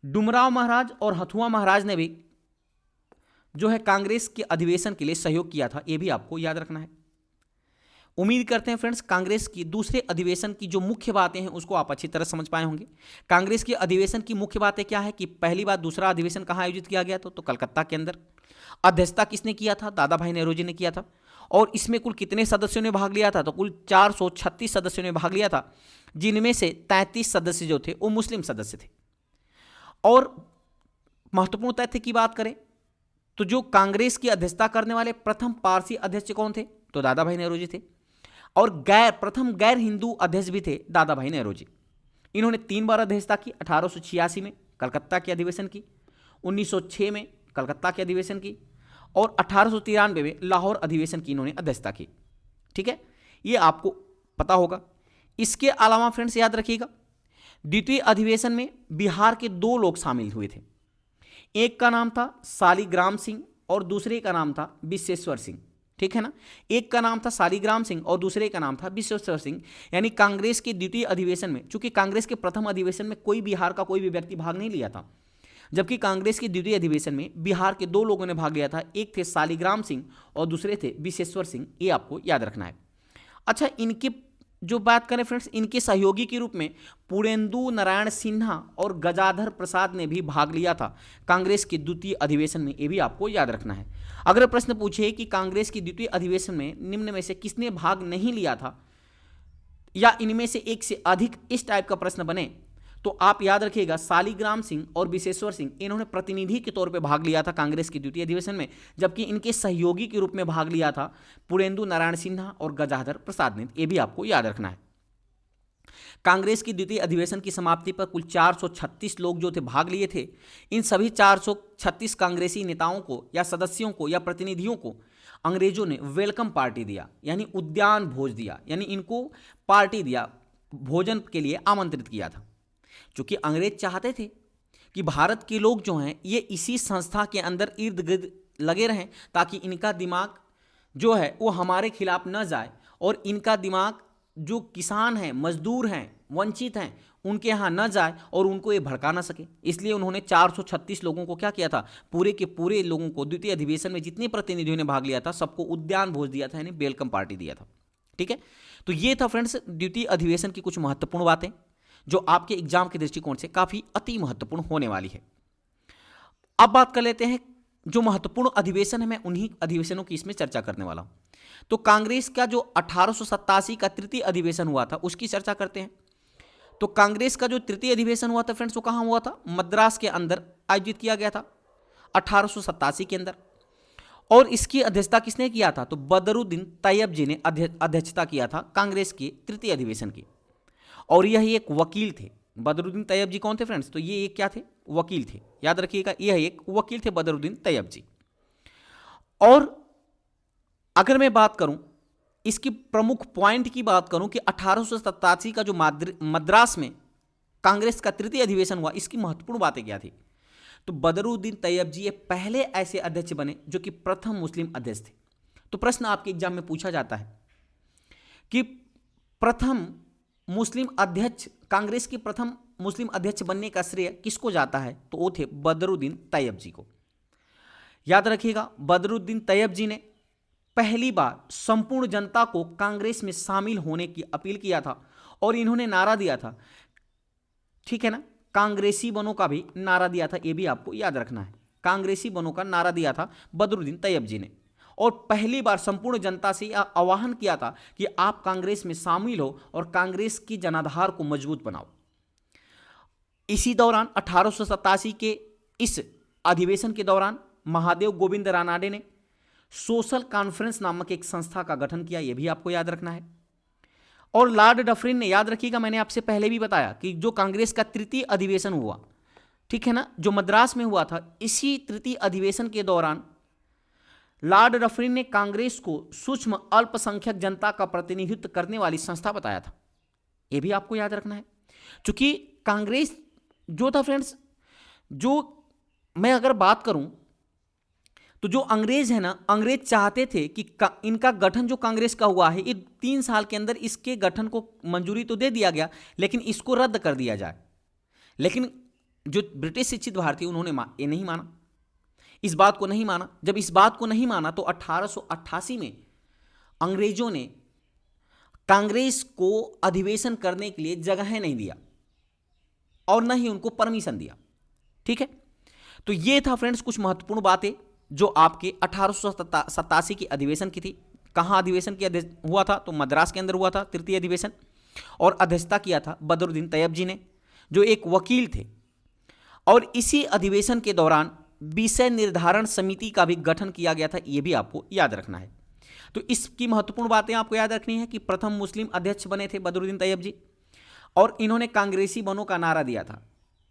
डुमराव महाराज और हथुआ महाराज ने भी जो है कांग्रेस के अधिवेशन के लिए सहयोग किया था, ये भी आपको याद रखना है। उम्मीद करते हैं फ्रेंड्स कांग्रेस की दूसरे अधिवेशन की जो मुख्य बातें हैं उसको आप अच्छी तरह समझ पाए होंगे। कांग्रेस के अधिवेशन की मुख्य बातें क्या है कि पहली बार दूसरा अधिवेशन कहाँ आयोजित किया गया था? तो कलकत्ता के अंदर। अध्यक्षता किसने किया था? दादा भाई नौरोजी ने किया था। और इसमें कुल कितने सदस्यों ने भाग लिया था? तो कुल 436 सदस्यों ने भाग लिया था, जिनमें से 33 सदस्य जो थे वो मुस्लिम सदस्य थे। और महत्वपूर्ण तथ्य की बात करें तो जो कांग्रेस की अध्यक्षता करने वाले प्रथम पारसी अध्यक्ष कौन थे? तो दादा भाई नौरोजी थे। और प्रथम गैर हिंदू अध्यक्ष भी थे दादा भाई नौरोजी। इन्होंने 3 बार अध्यक्षता की, 1886 में कलकत्ता के अधिवेशन की, 1906 में कलकत्ता के अधिवेशन की और 1893 में लाहौर अधिवेशन की इन्होंने अध्यक्षता की। ठीक है, ये आपको पता होगा। इसके अलावा फ्रेंड्स याद रखिएगा द्वितीय अधिवेशन में बिहार के 2 लोग शामिल हुए थे। एक का नाम था शालिग्राम सिंह और दूसरे का नाम था विश्वेश्वर सिंह। ठीक है ना, एक का नाम था शालिग्राम सिंह और दूसरे का नाम था विश्वेश्वर सिंह। यानी कांग्रेस के द्वितीय अधिवेशन में, चूंकि कांग्रेस के प्रथम अधिवेशन में कोई बिहार का कोई भी व्यक्ति भाग नहीं लिया था, जबकि कांग्रेस के द्वितीय अधिवेशन में बिहार के 2 लोगों ने भाग लिया था। एक थे शालिग्राम सिंह और दूसरे थे विश्वेश्वर सिंह। ये आपको याद रखना है। अच्छा, इनके जो बात करें फ्रेंड्स, इनके सहयोगी के रूप में पूर्णेंदु नारायण सिन्हा और गजाधर प्रसाद ने भी भाग लिया था कांग्रेस के द्वितीय अधिवेशन में। ये भी आपको याद रखना है। अगर प्रश्न पूछे कि कांग्रेस की द्वितीय अधिवेशन में निम्न में से किसने भाग नहीं लिया था या इनमें से एक से अधिक, इस टाइप का प्रश्न बने तो आप याद रखिएगा शालिग्राम सिंह और विश्वेश्वर सिंह इन्होंने प्रतिनिधि के तौर पे भाग लिया था कांग्रेस की द्वितीय अधिवेशन में, जबकि इनके सहयोगी के रूप में भाग लिया था पूर्णेंदु नारायण सिन्हा और गजाधर प्रसाद ने। यह भी आपको याद रखना है। कांग्रेस की द्वितीय अधिवेशन की समाप्ति पर कुल 436 लोग जो थे भाग लिए थे। इन सभी 436 कांग्रेसी नेताओं को या सदस्यों को या प्रतिनिधियों को अंग्रेजों ने वेलकम पार्टी दिया, यानी उद्यान भोज दिया, यानी इनको पार्टी दिया, भोजन के लिए आमंत्रित किया था। क्योंकि अंग्रेज चाहते थे कि भारत के लोग जो हैं ये इसी संस्था के अंदर इर्द गिर्द लगे रहें, ताकि इनका दिमाग जो है वो हमारे खिलाफ न जाए और इनका दिमाग जो किसान हैं, मजदूर हैं, वंचित हैं, उनके यहाँ न जाए और उनको ये भड़का ना सके। इसलिए उन्होंने 436 लोगों को क्या किया था, पूरे के पूरे लोगों को द्वितीय अधिवेशन में जितने प्रतिनिधियों ने भाग लिया था सबको उद्यान भोज दिया था, यानी वेलकम पार्टी दिया था। ठीक है, तो ये था फ्रेंड्स द्वितीय अधिवेशन की कुछ महत्वपूर्ण बातें जो आपके एग्जाम के दृष्टिकोण से काफी अति महत्वपूर्ण होने वाली है। अब बात कर लेते हैं जो महत्वपूर्ण अधिवेशन है, मैं उन्हीं अधिवेशनों की इसमें चर्चा करने वाला हूं। तो कांग्रेस का जो 1887 का तृतीय अधिवेशन हुआ था उसकी चर्चा करते हैं। तो कांग्रेस का जो तृतीय अधिवेशन हुआ था फ्रेंड्स वो कहां हुआ था? मद्रास के अंदर आयोजित किया गया था 1887 के अंदर। और इसकी अध्यक्षता किसने किया था? तो बदरुद्दीन तैयब जी ने अध्यक्षता किया था कांग्रेस के तृतीय अधिवेशन की। और यह एक वकील थे। बदरुद्दीन तैयब जी कौन थे फ्रेंड्स? तो ये एक क्या थे? वकील थे। याद रखिएगा, यह एक वकील थे बदरुद्दीन तैयब जी। और अगर मैं बात करूं इसकी प्रमुख पॉइंट की बात करूं कि 1887 का जो मद्रास में कांग्रेस का तृतीय अधिवेशन हुआ, इसकी महत्वपूर्ण बातें क्या थी? तो बदरुद्दीन तैयब जी ये पहले ऐसे अध्यक्ष बने जो कि प्रथम मुस्लिम अध्यक्ष थे। तो प्रश्न आपके एग्जाम में पूछा जाता है कि प्रथम मुस्लिम अध्यक्ष, कांग्रेस के प्रथम मुस्लिम अध्यक्ष बनने का श्रेय किसको जाता है? तो वो थे बदरुद्दीन तैयब जी को। याद रखिएगा, बदरुद्दीन तैयब जी ने पहली बार संपूर्ण जनता को कांग्रेस में शामिल होने की अपील किया था और इन्होंने नारा दिया था, ठीक है ना, कांग्रेसी बनो का भी नारा दिया था। यह भी आपको याद रखना है, कांग्रेसी बनो का नारा दिया था बदरुद्दीन तैयब जी ने। और पहली बार संपूर्ण जनता से यह आह्वान किया था कि आप कांग्रेस में शामिल हो और कांग्रेस की जनाधार को मजबूत बनाओ। इसी दौरान 1887 के इस अधिवेशन के दौरान महादेव गोविंद रानाडे ने सोशल कॉन्फ्रेंस नामक एक संस्था का गठन किया। यह भी आपको याद रखना है। और लॉर्ड डफरिन ने, याद रखिएगा मैंने आपसे पहले भी बताया कि जो कांग्रेस का तृतीय अधिवेशन हुआ, ठीक है ना, जो मद्रास में हुआ था, इसी तृतीय अधिवेशन के दौरान लॉर्ड डफरिन ने कांग्रेस को सूक्ष्म अल्पसंख्यक जनता का प्रतिनिधित्व करने वाली संस्था बताया था। यह भी आपको याद रखना है, क्योंकि कांग्रेस जो था फ्रेंड्स, जो मैं अगर बात करूं तो जो अंग्रेज है ना, अंग्रेज चाहते थे कि इनका गठन जो कांग्रेस का हुआ है, ये 3 साल के अंदर इसके गठन को मंजूरी तो दे दिया गया, लेकिन इसको रद्द कर दिया जाए। लेकिन जो ब्रिटिश शिक्षित भारतीय उन्होंने ये नहीं माना, इस बात को नहीं माना। जब इस बात को नहीं माना तो 1888 में अंग्रेजों ने कांग्रेस को अधिवेशन करने के लिए जगह नहीं दिया और न ही उनको परमिशन दिया। ठीक है, तो ये था फ्रेंड्स कुछ महत्वपूर्ण बातें जो आपके 1887 की अधिवेशन की थी। कहाँ अधिवेशन की हुआ था? तो मद्रास के अंदर हुआ था तृतीय अधिवेशन, और अध्यक्षता किया था बदरुद्दीन तैयब जी ने, जो एक वकील थे। और इसी अधिवेशन के दौरान विषय निर्धारण समिति का भी गठन किया गया था, यह भी आपको याद रखना है। तो इसकी महत्वपूर्ण बातें आपको याद रखनी है कि प्रथम मुस्लिम अध्यक्ष बने थे बदरुद्दीन तैयब जी, और इन्होंने कांग्रेसी बनों का नारा दिया था।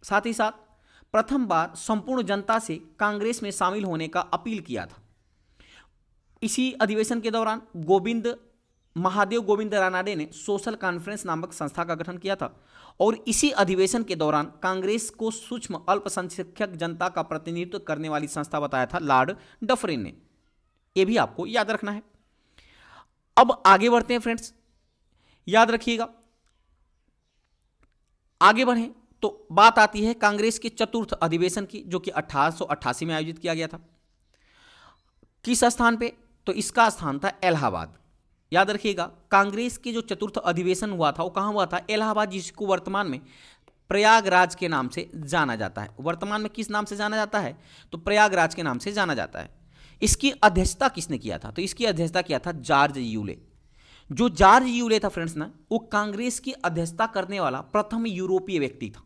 साथ ही साथ प्रथम बार संपूर्ण जनता से कांग्रेस में शामिल होने का अपील किया था। इसी अधिवेशन के दौरान महादेव गोविंद रानाडे ने सोशल कॉन्फ्रेंस नामक संस्था का गठन किया था, और इसी अधिवेशन के दौरान कांग्रेस को सूक्ष्म अल्पसंख्यक जनता का प्रतिनिधित्व करने वाली संस्था बताया था लॉर्ड डफरिन ने। यह भी आपको याद रखना है। अब आगे बढ़ते हैं फ्रेंड्स, याद रखिएगा। आगे बढ़ें तो बात आती है कांग्रेस के चतुर्थ अधिवेशन की, जो कि 1888 में आयोजित किया गया था। किस स्थान पे? तो इसका स्थान था इलाहाबाद। याद रखिएगा, कांग्रेस के जो चतुर्थ अधिवेशन हुआ था वो कहाँ हुआ था? इलाहाबाद, जिसको वर्तमान में प्रयागराज के नाम से जाना जाता है। वर्तमान में किस नाम से जाना जाता है? तो प्रयागराज के नाम से जाना जाता है। इसकी अध्यक्षता किसने किया था? तो इसकी अध्यक्षता किया था जॉर्ज यूले। जो जॉर्ज यूले था फ्रेंड्स ना, वो कांग्रेस की अध्यक्षता करने वाला प्रथम यूरोपीय व्यक्ति था।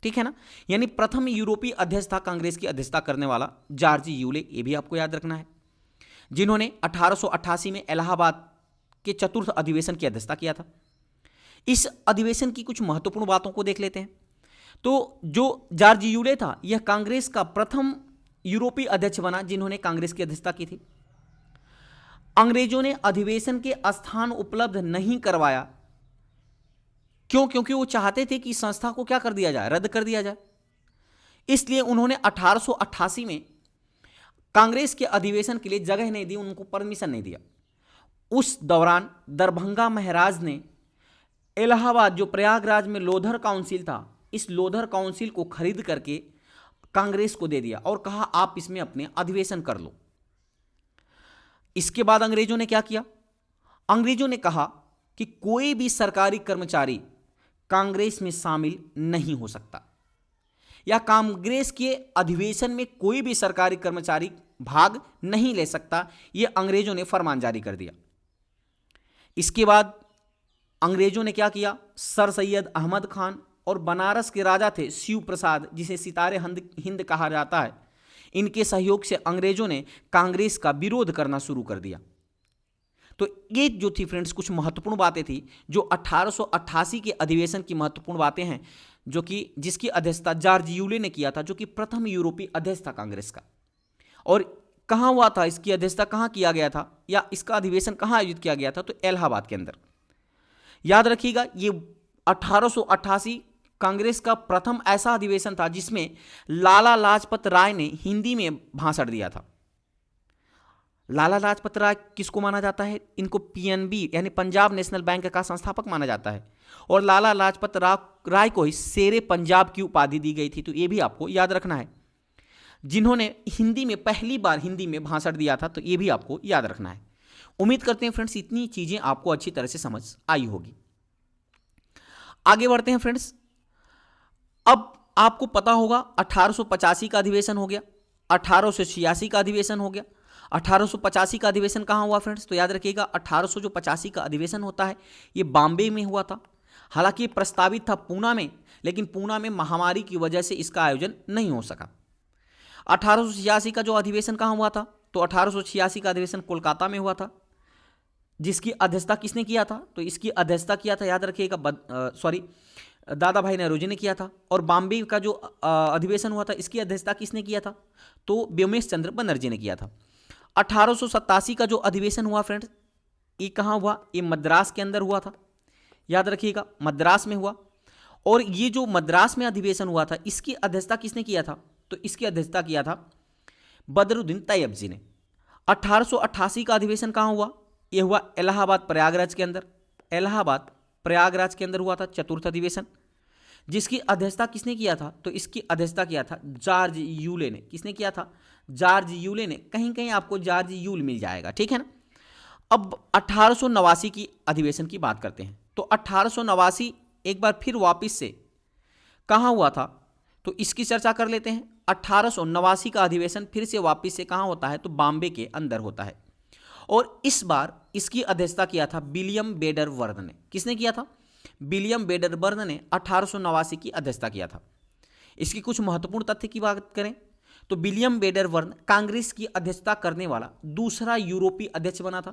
ठीक है ना, यानी प्रथम यूरोपीय अध्यक्ष था कांग्रेस की अध्यक्षता करने वाला जॉर्ज यूले। ये भी आपको याद रखना है, जिन्होंने 1888 में इलाहाबाद के चतुर्थ अधिवेशन की अध्यक्षता किया था। इस अधिवेशन की कुछ महत्वपूर्ण बातों को देख लेते हैं। तो जो जॉर्ज यूले था, यह कांग्रेस का प्रथम यूरोपीय अध्यक्ष बना जिन्होंने कांग्रेस की अध्यक्षता की थी। अंग्रेजों ने अधिवेशन के स्थान उपलब्ध नहीं करवाया। क्यों? क्योंकि वो चाहते थे कि संस्था को क्या कर दिया जाए? रद्द कर दिया जाए। इसलिए उन्होंने 1888 में कांग्रेस के अधिवेशन के लिए जगह नहीं दी, उनको परमिशन नहीं दिया। उस दौरान दरभंगा महाराज ने इलाहाबाद, जो प्रयागराज में लोधर काउंसिल था, इस लोधर काउंसिल को खरीद करके कांग्रेस को दे दिया और कहा आप इसमें अपने अधिवेशन कर लो। इसके बाद अंग्रेजों ने क्या किया? अंग्रेजों ने कहा कि कोई भी सरकारी कर्मचारी कांग्रेस में शामिल नहीं हो सकता, या कांग्रेस के अधिवेशन में कोई भी सरकारी कर्मचारी भाग नहीं ले सकता। यह अंग्रेजों ने फरमान जारी कर दिया। इसके बाद अंग्रेजों ने क्या किया? सर सैयद अहमद खान और बनारस के राजा थे शिव प्रसाद, जिसे सितारे हिंद कहा जाता है, इनके सहयोग से अंग्रेजों ने कांग्रेस का विरोध करना शुरू कर दिया। तो ये जो थी फ्रेंड्स कुछ महत्वपूर्ण बातें थी जो 1888 के अधिवेशन की महत्वपूर्ण बातें हैं, जो कि जिसकी अध्यक्षता जॉर्ज यूले ने किया था, जो कि प्रथम यूरोपीय अध्यक्ष था कांग्रेस का। और कहाँ हुआ था? इसकी अध्यक्षता कहाँ किया गया था, या इसका अधिवेशन कहाँ आयोजित किया गया था? तो इलाहाबाद के अंदर। याद रखिएगा, ये 1888 कांग्रेस का प्रथम ऐसा अधिवेशन था जिसमें लाला लाजपत राय ने हिंदी में भाषण दिया था। लाला लाजपत राय किसको माना जाता है? इनको पीएनबी यानी पंजाब नेशनल बैंक का संस्थापक माना जाता है, और लाला लाजपत राय को ही शेरे पंजाब की उपाधि दी गई थी। तो ये भी आपको याद रखना है, जिन्होंने हिंदी में पहली बार हिंदी में भाषण दिया था। तो ये भी आपको याद रखना है। उम्मीद करते हैं फ्रेंड्स इतनी चीजें आपको अच्छी तरह से समझ आई होगी। आगे बढ़ते हैं फ्रेंड्स। अब आपको पता होगा 1885 का अधिवेशन हो गया, 1886 का अधिवेशन हो गया। 1885 का अधिवेशन कहाँ हुआ फ्रेंड्स? तो याद रखिएगा 1885 का अधिवेशन होता है ये बॉम्बे में हुआ था। हालांकि प्रस्तावित था पूना में, लेकिन पूना में महामारी की वजह से इसका आयोजन नहीं हो सका। 1886 का जो अधिवेशन कहाँ हुआ था? तो 1886 का अधिवेशन कोलकाता में हुआ था, जिसकी अध्यक्षता किसने किया था? तो इसकी अध्यक्षता किया था, याद रखिएगा, दादा भाई नौरोजी ने किया था। और बॉम्बे का जो अधिवेशन हुआ था, इसकी अध्यक्षता किसने किया था? तो व्योमेश चंद्र बनर्जी ने किया था। 1887 का जो अधिवेशन हुआ फ्रेंड्स, ये कहाँ हुआ? ये मद्रास के अंदर हुआ था, याद रखिएगा, मद्रास में हुआ। और ये जो मद्रास में अधिवेशन हुआ था, इसकी अध्यक्षता किसने किया था? तो इसकी अध्यक्षता किया था बदरुद्दीन तैयब जी ने। 1888 का अधिवेशन कहाँ हुआ? यह हुआ इलाहाबाद प्रयागराज के अंदर। इलाहाबाद प्रयागराज के अंदर हुआ था चतुर्थ अधिवेशन, जिसकी अध्यक्षता किसने किया था? तो इसकी अध्यक्षता किया था जॉर्ज यूले ने। किसने किया था? जॉर्ज यूले ने। कहीं कहीं आपको जॉर्ज यूल मिल जाएगा, ठीक है ना। अब 1889 की अधिवेशन की बात करते हैं। तो 1889 एक बार फिर वापस से कहाँ हुआ था? तो इसकी चर्चा कर लेते हैं। 1889 का अधिवेशन फिर से वापस से कहाँ होता है? तो बॉम्बे के अंदर होता है। और इस बार इसकी अध्यक्षता किया था विलियम बेडरवर्थ ने। किसने किया था? विलियम बेडरवर्थ ने 1889 की अध्यक्षता किया था। इसकी कुछ महत्वपूर्ण तथ्य की बात करें तो विलियम बेडरवर्थ कांग्रेस की अध्यक्षता करने वाला दूसरा यूरोपीय अध्यक्ष बना था।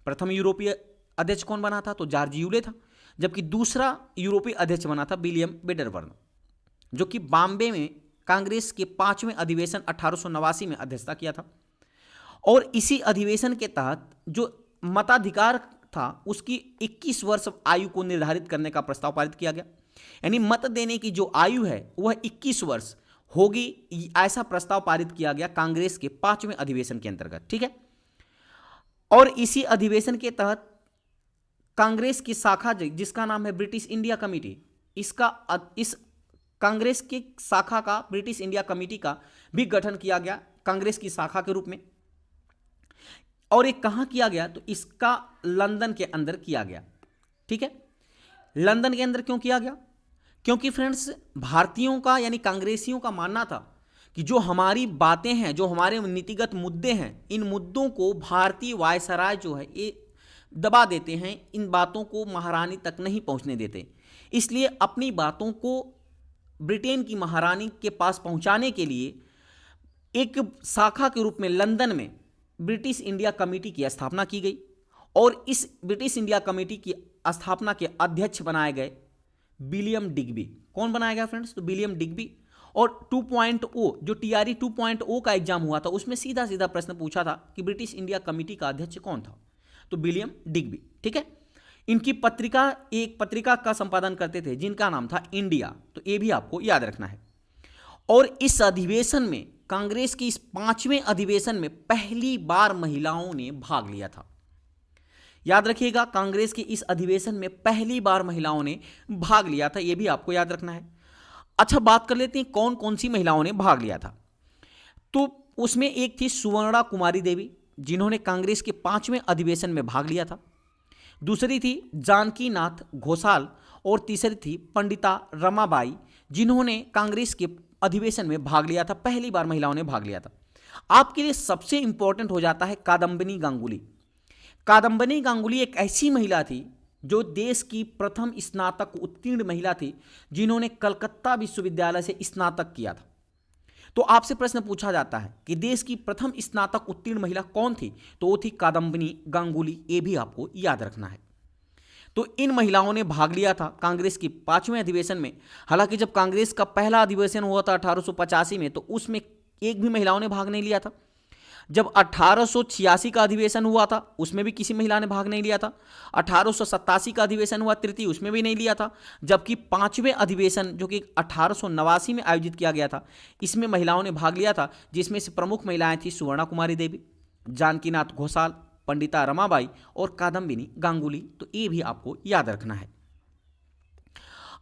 प्रथम यूरोपीय अध्यक्ष कौन बना था? तो जॉर्ज यूले था, जबकि दूसरा यूरोपीय अध्यक्ष बना था विलियम बेडरवर्थ, जो कि बॉम्बे में कांग्रेस के 5वें अधिवेशन 1889 में अध्यक्षता किया था। और इसी अधिवेशन के तहत जो मताधिकार था, उसकी 21 वर्ष आयु को निर्धारित करने का प्रस्ताव पारित किया गया। यानी मत देने की जो आयु है वह 21 वर्ष होगी, ऐसा प्रस्ताव पारित किया गया कांग्रेस के 5वें अधिवेशन के अंतर्गत, ठीक है। और इसी अधिवेशन के तहत कांग्रेस की शाखा जिसका नाम है ब्रिटिश इंडिया कमेटी, इस कांग्रेस की शाखा का, ब्रिटिश इंडिया कमेटी का भी गठन किया गया कांग्रेस की शाखा के रूप में। और ये कहाँ किया गया? तो इसका लंदन के अंदर किया गया, ठीक है। लंदन के अंदर क्यों किया गया? क्योंकि फ्रेंड्स भारतीयों का यानी कांग्रेसियों का मानना था कि जो हमारी बातें हैं, जो हमारे नीतिगत मुद्दे हैं, इन मुद्दों को भारतीय वायसराय जो है ये दबा देते हैं, इन बातों को महारानी तक नहीं पहुंचने देते। इसलिए अपनी बातों को ब्रिटेन की महारानी के पास पहुंचाने के लिए एक शाखा के रूप में लंदन में ब्रिटिश इंडिया कमेटी की स्थापना की गई। और इस ब्रिटिश इंडिया कमेटी की स्थापना के अध्यक्ष बनाए गए विलियम डिग्बी। कौन बनाया गया फ्रेंड्स? तो विलियम डिग्बी। और 2.0 जो TRE 2.0 का एग्जाम हुआ था, उसमें सीधा सीधा प्रश्न पूछा था कि ब्रिटिश इंडिया कमेटी का अध्यक्ष कौन था? तो विलियम डिग्बी, ठीक है। इनकी एक पत्रिका का संपादन करते थे जिनका नाम था इंडिया, तो ये भी आपको याद रखना है। और इस अधिवेशन में, कांग्रेस की इस 5वें अधिवेशन में पहली बार महिलाओं ने भाग लिया था। याद रखिएगा, कांग्रेस के इस अधिवेशन में पहली बार महिलाओं ने भाग लिया था, यह भी आपको याद रखना है। अच्छा, बात कर लेते हैं कौन कौन सी महिलाओं ने भाग लिया था। तो उसमें एक थी सुवर्णा कुमारी देवी, जिन्होंने कांग्रेस के 5वें अधिवेशन में भाग लिया था। दूसरी थी जानकी नाथ घोषाल और तीसरी थी पंडिता रमाबाई, जिन्होंने कांग्रेस के अधिवेशन में भाग लिया था। पहली बार महिलाओं ने भाग लिया था। आपके लिए सबसे इंपॉर्टेंट हो जाता है कादम्बिनी गांगुली। कादम्बिनी गांगुली एक ऐसी महिला थी जो देश की प्रथम स्नातक उत्तीर्ण महिला थी, जिन्होंने कलकत्ता विश्वविद्यालय से स्नातक किया था। तो आपसे प्रश्न पूछा जाता है कि देश की प्रथम स्नातक उत्तीर्ण महिला कौन थी? तो वो थी कादम्बिनी गांगुली, ये भी आपको याद रखना है। तो इन महिलाओं ने भाग लिया था कांग्रेस की 5वें अधिवेशन में। हालांकि जब कांग्रेस का पहला अधिवेशन हुआ था 1885 में, तो उसमें एक भी महिलाओं ने भाग नहीं लिया था। जब 1886 का अधिवेशन हुआ था, उसमें भी किसी महिला ने भाग नहीं लिया था। 1887 का अधिवेशन हुआ तृतीय, उसमें भी नहीं लिया था। जबकि 5वें अधिवेशन जो कि 1889 में आयोजित किया गया था, इसमें महिलाओं ने भाग लिया था, जिसमें से प्रमुख महिलाएं थी सुवर्णा कुमारी देवी, जानकीनाथ घोषाल, पंडिता रमाबाई और कादम्बिनी गांगुली। तो ये भी आपको याद रखना है।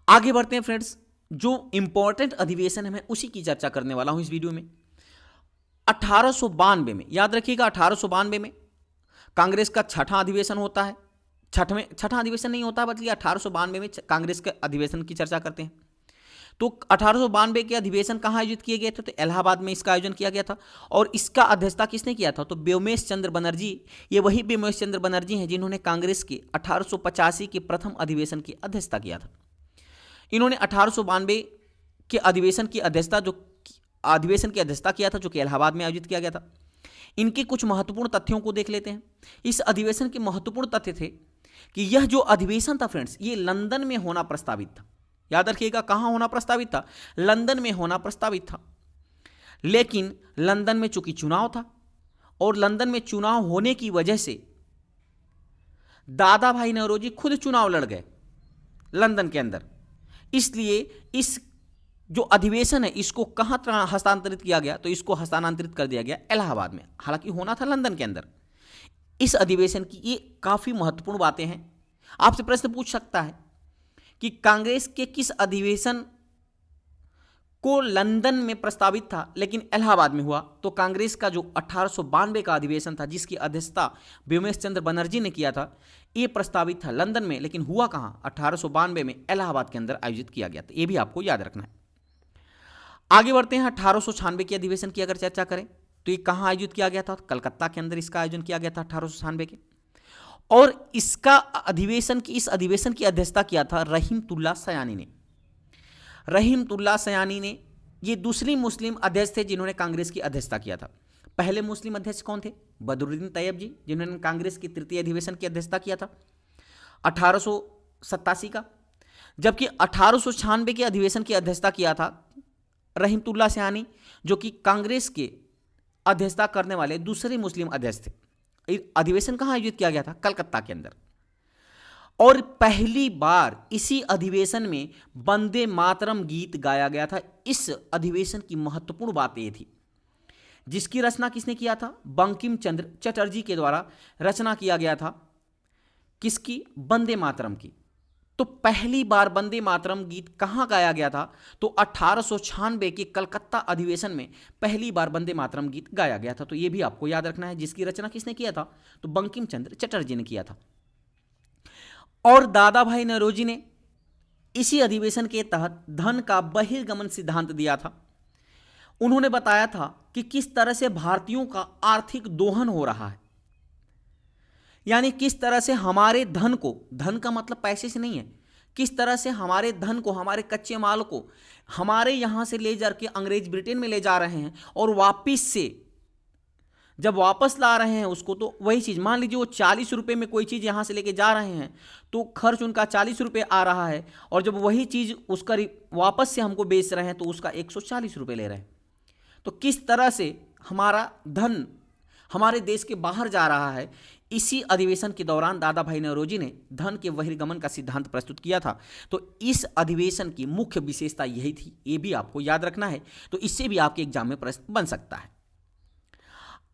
आगे बढ़ते हैं फ्रेंड्स, जो इंपॉर्टेंट अधिवेशन है मैं उसी की चर्चा करने वाला हूं इस वीडियो में। 1892 में, याद रखिएगा, 1892 में कांग्रेस का छठा अधिवेशन होता है। छठा अधिवेशन नहीं होता, बल्कि 1892 में कांग्रेस के अधिवेशन की चर्चा करते हैं। तो 1892 के अधिवेशन कहाँ आयोजित किए गए थे? तो इलाहाबाद में इसका आयोजन किया गया था। और इसका अध्यक्षता किसने किया था? तो व्योमेश चंद्र बनर्जी। ये वही व्योमेश चंद्र बनर्जी हैं जिन्होंने कांग्रेस के 1885 के प्रथम अधिवेशन की अध्यक्षता किया था। इन्होंने 1892 के अधिवेशन की अध्यक्षता किया था, जो कि इलाहाबाद में आयोजित किया गया था। इनके कुछ महत्वपूर्ण तथ्यों को देख लेते हैं। इस अधिवेशन के महत्वपूर्ण तथ्य थे कि यह जो अधिवेशन था फ्रेंड्स, ये लंदन में होना प्रस्तावित था। याद रखिएगा, कहां होना प्रस्तावित था? लंदन में होना प्रस्तावित था। लेकिन लंदन में चूंकि चुनाव था और लंदन में चुनाव होने की वजह से दादा भाई नौरोजी खुद चुनाव लड़ गए लंदन के अंदर। इसलिए इस जो अधिवेशन है इसको कहां हस्तांतरित किया गया, तो इसको हस्तांतरित कर दिया गया इलाहाबाद में, हालांकि होना था लंदन के अंदर। इस अधिवेशन की ये काफी महत्वपूर्ण बातें हैं। आपसे प्रश्न पूछ सकता है कि कांग्रेस के किस अधिवेशन को लंदन में प्रस्तावित था लेकिन इलाहाबाद में हुआ, तो कांग्रेस का जो 1892 का अधिवेशन था जिसकी अध्यक्षता व्योमेश चंद्र बनर्जी ने किया था, ये प्रस्तावित था लंदन में, लेकिन हुआ कहां, 1892 में इलाहाबाद के अंदर आयोजित किया गया था। ये भी आपको याद रखना है। आगे बढ़ते हैं। 1896 के अधिवेशन की अगर चर्चा करें तो ये कहां आयोजित किया गया था, कलकत्ता के अंदर इसका आयोजन किया गया था 1896 के। और इसका इस अधिवेशन की अध्यक्षता किया था रहीमतुल्लाह सयानी ने। रहीमतुल्लाह सयानी ने ये दूसरी मुस्लिम अध्यक्ष थे जिन्होंने कांग्रेस की अध्यक्षता किया था। पहले मुस्लिम अध्यक्ष कौन थे, बदरुद्दीन तैयब जी, जिन्होंने कांग्रेस की तृतीय अधिवेशन की अध्यक्षता किया था 1887 का। जबकि 1896 के अधिवेशन की अध्यक्षता किया था रहीमतुल्लाह सयानी, जो कि कांग्रेस के अध्यक्षता करने वाले दूसरे मुस्लिम अध्यक्ष थे। अधिवेशन कहां आयोजित किया गया था, कलकत्ता के अंदर। और पहली बार इसी अधिवेशन में वंदे मातरम गीत गाया गया था। इस अधिवेशन की महत्वपूर्ण बात यह थी, जिसकी रचना किसने किया था, बंकिम चंद्र चटर्जी के द्वारा रचना किया गया था। किसकी, वंदे मातरम की। तो पहली बार वंदे मातरम गीत कहां गाया गया था, तो 1896 के कलकत्ता अधिवेशन में पहली बार वंदे मातरम गीत गाया गया था। तो यह भी आपको याद रखना है, जिसकी रचना किसने किया था, तो बंकिम चंद्र चटर्जी ने किया था। और दादा भाई नौरोजी ने इसी अधिवेशन के तहत धन का बहिर्गमन सिद्धांत दिया था। उन्होंने बताया था कि किस तरह से भारतीयों का आर्थिक दोहन हो रहा है, यानी किस तरह से हमारे धन को, धन का मतलब पैसे से नहीं है, किस तरह से हमारे धन को, हमारे कच्चे माल को हमारे यहां से ले जाकर के अंग्रेज ब्रिटेन में ले जा रहे हैं, और वापिस से जब वापस ला रहे हैं उसको, तो वही चीज़, मान लीजिए वो 40 रुपये में कोई चीज़ यहाँ से लेके जा रहे हैं, तो खर्च उनका 40 रुपये आ रहा है, और जब वही चीज़ उसका वापस से हमको बेच रहे हैं तो उसका 140 रुपये ले रहे हैं। तो किस तरह से हमारा धन हमारे देश के बाहर जा रहा है, इसी अधिवेशन के दौरान दादा भाई नौरोजी ने धन के बहिर्गमन का सिद्धांत प्रस्तुत किया था। तो इस अधिवेशन की मुख्य विशेषता यही थी, ये भी आपको याद रखना है। तो इससे भी आपके एग्जाम में प्रश्न बन सकता है।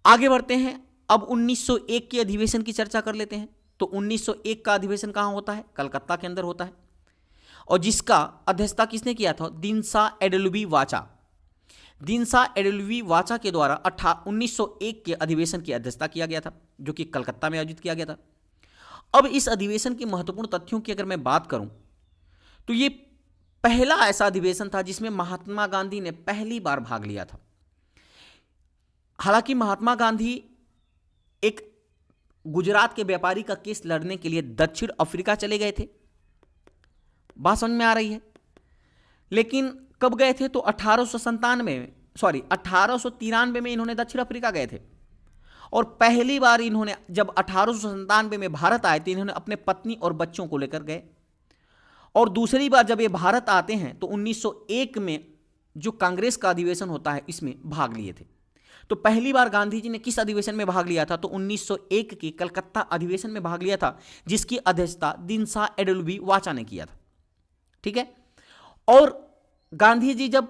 आगे बढ़ते हैं। अब 1901 के अधिवेशन की चर्चा कर लेते हैं। तो 1901 का अधिवेशन कहां होता है, कलकत्ता के अंदर होता है, और जिसका अध्यक्षता किसने किया था, दिनसा एडल्वी वाचा। दिनसा एडल्वी वाचा के द्वारा 1901 के अधिवेशन की अध्यक्षता किया गया था, जो कि कलकत्ता में आयोजित किया गया था। अब इस अधिवेशन के महत्वपूर्ण तथ्यों की अगर मैं बात करूं तो ये पहला ऐसा अधिवेशन था जिसमें महात्मा गांधी ने पहली बार भाग लिया था। हालांकि महात्मा गांधी एक गुजरात के व्यापारी का केस लड़ने के लिए दक्षिण अफ्रीका चले गए थे, बात समझ में आ रही है। लेकिन कब गए थे, तो 1893 में इन्होंने दक्षिण अफ्रीका गए थे। और पहली बार इन्होंने जब 1897 में भारत आए थे, इन्होंने अपने पत्नी और बच्चों को लेकर गए। और दूसरी बार जब ये भारत आते हैं तो 1901 में जो कांग्रेस का अधिवेशन होता है इसमें भाग लिए थे। तो पहली बार गांधी जी ने किस अधिवेशन में भाग लिया था, तो 1901 के कलकत्ता अधिवेशन में भाग लिया था, जिसकी अध्यक्षता दिनसा एडल्वी वाचा ने किया था। ठीक है। और गांधी जी जब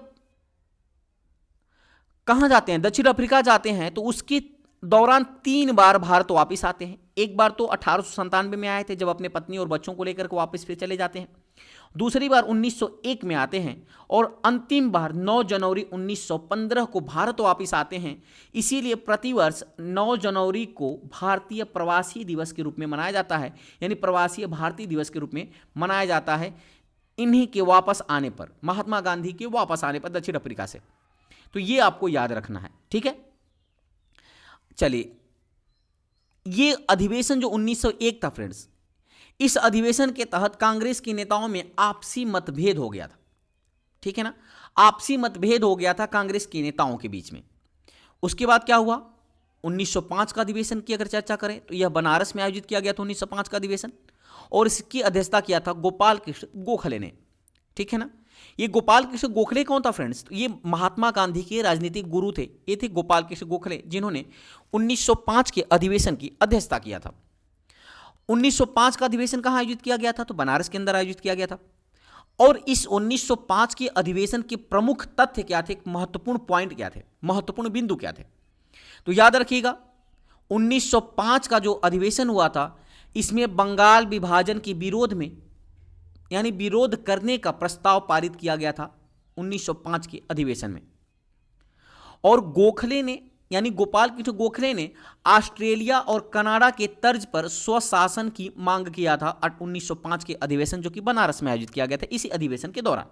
कहां जाते हैं, दक्षिण अफ्रीका जाते हैं, तो उसके दौरान 3 बार भारत वापस आते हैं। एक बार तो 1897 में आए थे, जब अपने पत्नी और बच्चों को लेकर के वापस फिर चले जाते हैं। दूसरी बार 1901 में आते हैं, और अंतिम बार 9 जनवरी 1915 को भारत वापस आते हैं। इसीलिए प्रतिवर्ष 9 जनवरी को भारतीय प्रवासी दिवस के रूप में मनाया जाता है, यानी प्रवासी भारतीय दिवस के रूप में मनाया जाता है इन्हीं के वापस आने पर, महात्मा गांधी के वापस आने पर दक्षिण अफ्रीका से। तो ये आपको याद रखना है। ठीक है। चलिए, ये अधिवेशन जो 1901 था फ्रेंड्स, इस अधिवेशन के तहत कांग्रेस के नेताओं में आपसी मतभेद हो गया था। ठीक है ना, आपसी मतभेद हो गया था कांग्रेस के नेताओं के बीच में। उसके बाद क्या हुआ, 1905 का अधिवेशन की अगर चर्चा करें तो यह बनारस में आयोजित किया गया था 1905 का अधिवेशन, और इसकी अध्यक्षता किया था गोपाल कृष्ण गोखले ने। ठीक है ना, ये गोपाल कृष्ण गोखले कौन था फ्रेंड्स? तो ये महात्मा गांधी के राजनीतिक गुरु थे। ये थे गोपाल कृष्ण गोखले, जिन्होंने 1905 के अधिवेशन की अध्यक्षता किया था। 1905 का अधिवेशन कहाँ आयोजित किया गया था? तो बनारस के अंदर आयोजित किया गया था। और इस 1905 के अधिवेशन के प्रमुख तथ्य क्या थे, महत्वपूर्ण पॉइंट क्या थे, महत्वपूर्ण बिंदु क्या थे? तो याद रखिएगा, 1905 का जो अधिवेशन हुआ था, इसमें बंगाल विभाजन के विरोध में, यानी विरोध करने का प्रस्ताव पारित किया गया था 1905 के अधिवेशन में। और गोखले ने, यानी गोपाल कृष्ण गोखले ने ऑस्ट्रेलिया और कनाडा के तर्ज पर स्वशासन की मांग किया था 1905 के अधिवेशन, जो कि बनारस में आयोजित किया गया था इसी अधिवेशन के दौरान।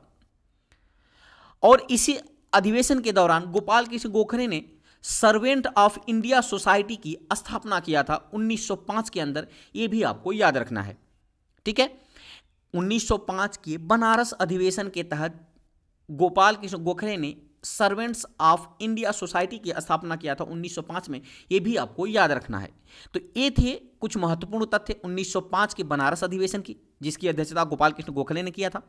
और इसी अधिवेशन के दौरान गोपाल कृष्ण गोखले ने सर्वेंट ऑफ इंडिया सोसाइटी की स्थापना किया था 1905 के अंदर। यह भी आपको याद रखना है, ठीक है। 1905 के बनारस अधिवेशन के तहत गोपाल कृष्ण गोखले ने सर्वेंट्स ऑफ इंडिया सोसाइटी की स्थापना किया था 1905 में। यह भी आपको याद रखना है। तो ये थे कुछ महत्वपूर्ण तथ्य 1905 के बनारस अधिवेशन की, जिसकी अध्यक्षता गोपाल कृष्ण गोखले ने किया था।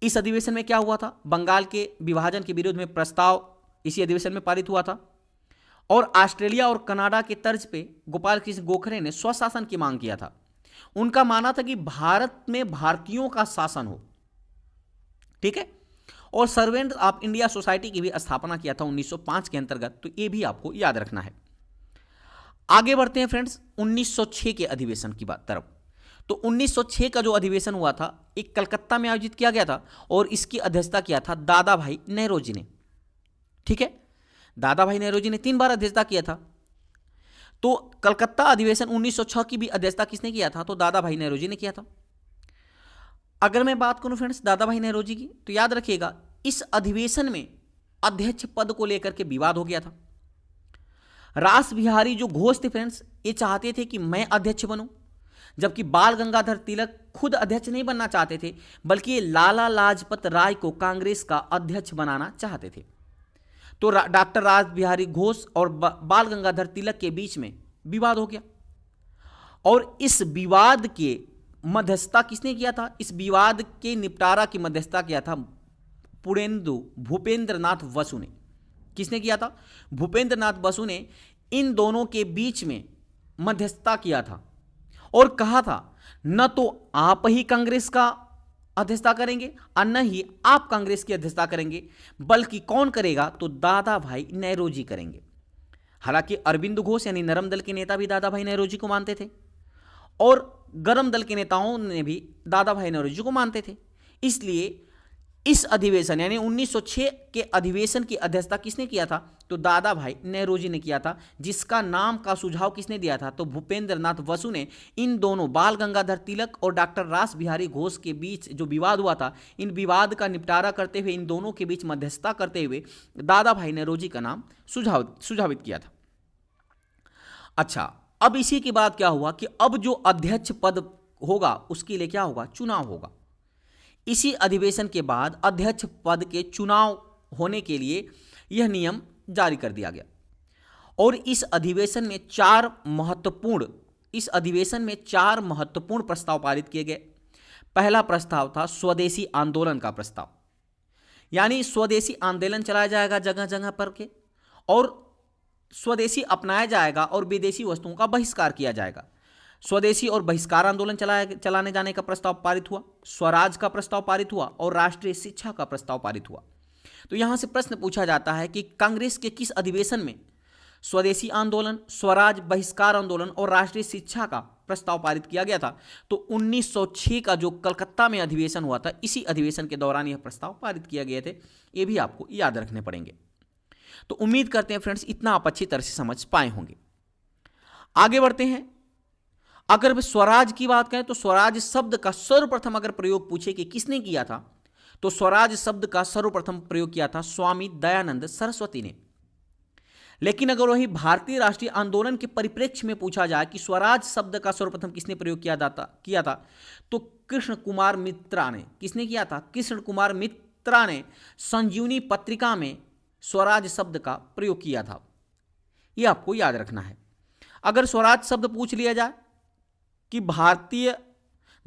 इस अधिवेशन में क्या हुआ था? बंगाल के विभाजन के विरोध में प्रस्ताव इसी अधिवेशन में पारित हुआ था। और ऑस्ट्रेलिया और कनाडा के तर्ज पे गोपाल कृष्ण गोखले ने स्वशासन की मांग किया था। उनका मानना था कि भारत में भारतीयों का शासन हो, ठीक है। और सर्वेंट ऑफ इंडिया सोसाइटी की भी स्थापना किया था 1905 के अंतर्गत। तो यह भी आपको याद रखना है। आगे बढ़ते हैं फ्रेंड्स 1906 के अधिवेशन की बात तरफ। तो 1906 का जो अधिवेशन हुआ था, एक कलकत्ता में आयोजित किया गया था और इसकी अध्यक्षता किया था दादा भाई नेहरूजी ने, ठीक है। दादा भाई नेहरूजी ने 3 बार अध्यक्षता किया था। तो कलकत्ता अधिवेशन 1906 की भी अध्यक्षता किसने किया था? तो दादा भाई नेहरूजी ने किया था। अगर मैं बात करूं फ्रेंड्स दादा भाई नेहरूजी की, तो याद रखिएगा इस अधिवेशन में अध्यक्ष पद को लेकर के विवाद हो गया था। रास बिहारी जो घोष थे फ्रेंड्स, ये चाहते थे कि मैं अध्यक्ष बनूं, जबकि बाल गंगाधर तिलक खुद अध्यक्ष नहीं बनना चाहते थे, बल्कि ये लाला लाजपत राय को कांग्रेस का अध्यक्ष बनाना चाहते थे। तो डॉक्टर रास बिहारी घोष और बाल गंगाधर तिलक के बीच में विवाद हो गया। और इस विवाद के मध्यस्थता किसने किया था? इस विवाद के निपटारा की मध्यस्थता किया था भूपेंद्र नाथ बसु ने। किसने किया था? भूपेंद्र नाथ बसु ने इन दोनों के बीच में मध्यस्थता किया था और कहा था न तो आप ही कांग्रेस का अध्यक्षता करेंगे और न ही आप कांग्रेस की अध्यक्षता करेंगे, बल्कि कौन करेगा? तो दादा भाई नेहरूजी करेंगे। हालांकि अरविंद घोष यानी नरम दल के नेता भी दादा भाई नेहरूजी को मानते थे और गरम दल के नेताओं ने भी दादा भाई नेहरूजी को मानते थे। इसलिए इस अधिवेशन यानी 1906 के अधिवेशन की अध्यक्षता किसने किया था? तो दादा भाई नेहरूजी ने किया था, जिसका नाम का सुझाव किसने दिया था? तो भूपेंद्र नाथ बसु ने। इन दोनों बाल गंगाधर तिलक और डॉक्टर रास बिहारी घोष के बीच जो विवाद हुआ था, इन विवाद का निपटारा करते हुए, इन दोनों के बीच मध्यस्थता करते हुए दादा भाई नेहरूजी का नाम सुझावित किया था। अच्छा, अब इसी के बाद क्या हुआ कि अब जो अध्यक्ष पद होगा उसके लिए क्या होगा? चुनाव होगा। इसी अधिवेशन के बाद अध्यक्ष पद के चुनाव होने के लिए यह नियम जारी कर दिया गया। और इस अधिवेशन में चार महत्वपूर्ण प्रस्ताव पारित किए गए। पहला प्रस्ताव था स्वदेशी आंदोलन का प्रस्ताव, यानी स्वदेशी आंदोलन चलाया जाएगा जगह जगह पर के, और स्वदेशी अपनाया जाएगा और विदेशी वस्तुओं का बहिष्कार किया जाएगा। स्वदेशी और बहिष्कार आंदोलन चलाने जाने का प्रस्ताव पारित हुआ, स्वराज का प्रस्ताव पारित हुआ और राष्ट्रीय शिक्षा का प्रस्ताव पारित हुआ। तो यहां से प्रश्न पूछा जाता है कि कांग्रेस के किस अधिवेशन में स्वदेशी आंदोलन, स्वराज, बहिष्कार आंदोलन और राष्ट्रीय शिक्षा का प्रस्ताव पारित किया गया था? तो 1906 का जो कलकत्ता में अधिवेशन हुआ था, इसी अधिवेशन के दौरान यह प्रस्ताव पारित किए गए थे। ये भी आपको याद रखने पड़ेंगे। तो उम्मीद करते हैं फ्रेंड्स इतना आप अच्छी तरह से समझ पाए होंगे। आगे बढ़ते हैं। अगर स्वराज की बात करें तो स्वराज शब्द का सर्वप्रथम अगर प्रयोग पूछे कि किसने किया था, तो स्वराज शब्द का सर्वप्रथम प्रयोग किया था स्वामी दयानंद सरस्वती ने। लेकिन अगर वही भारतीय राष्ट्रीय आंदोलन के परिप्रेक्ष्य में पूछा जाए कि स्वराज शब्द का सर्वप्रथम किसने प्रयोग किया था, तो कृष्ण कुमार मित्रा ने। किसने किया था? कृष्ण कुमार मित्रा ने संजीवनी पत्रिका में स्वराज शब्द का प्रयोग किया था। यह आपको याद रखना है। अगर स्वराज शब्द पूछ लिया जाए कि भारतीय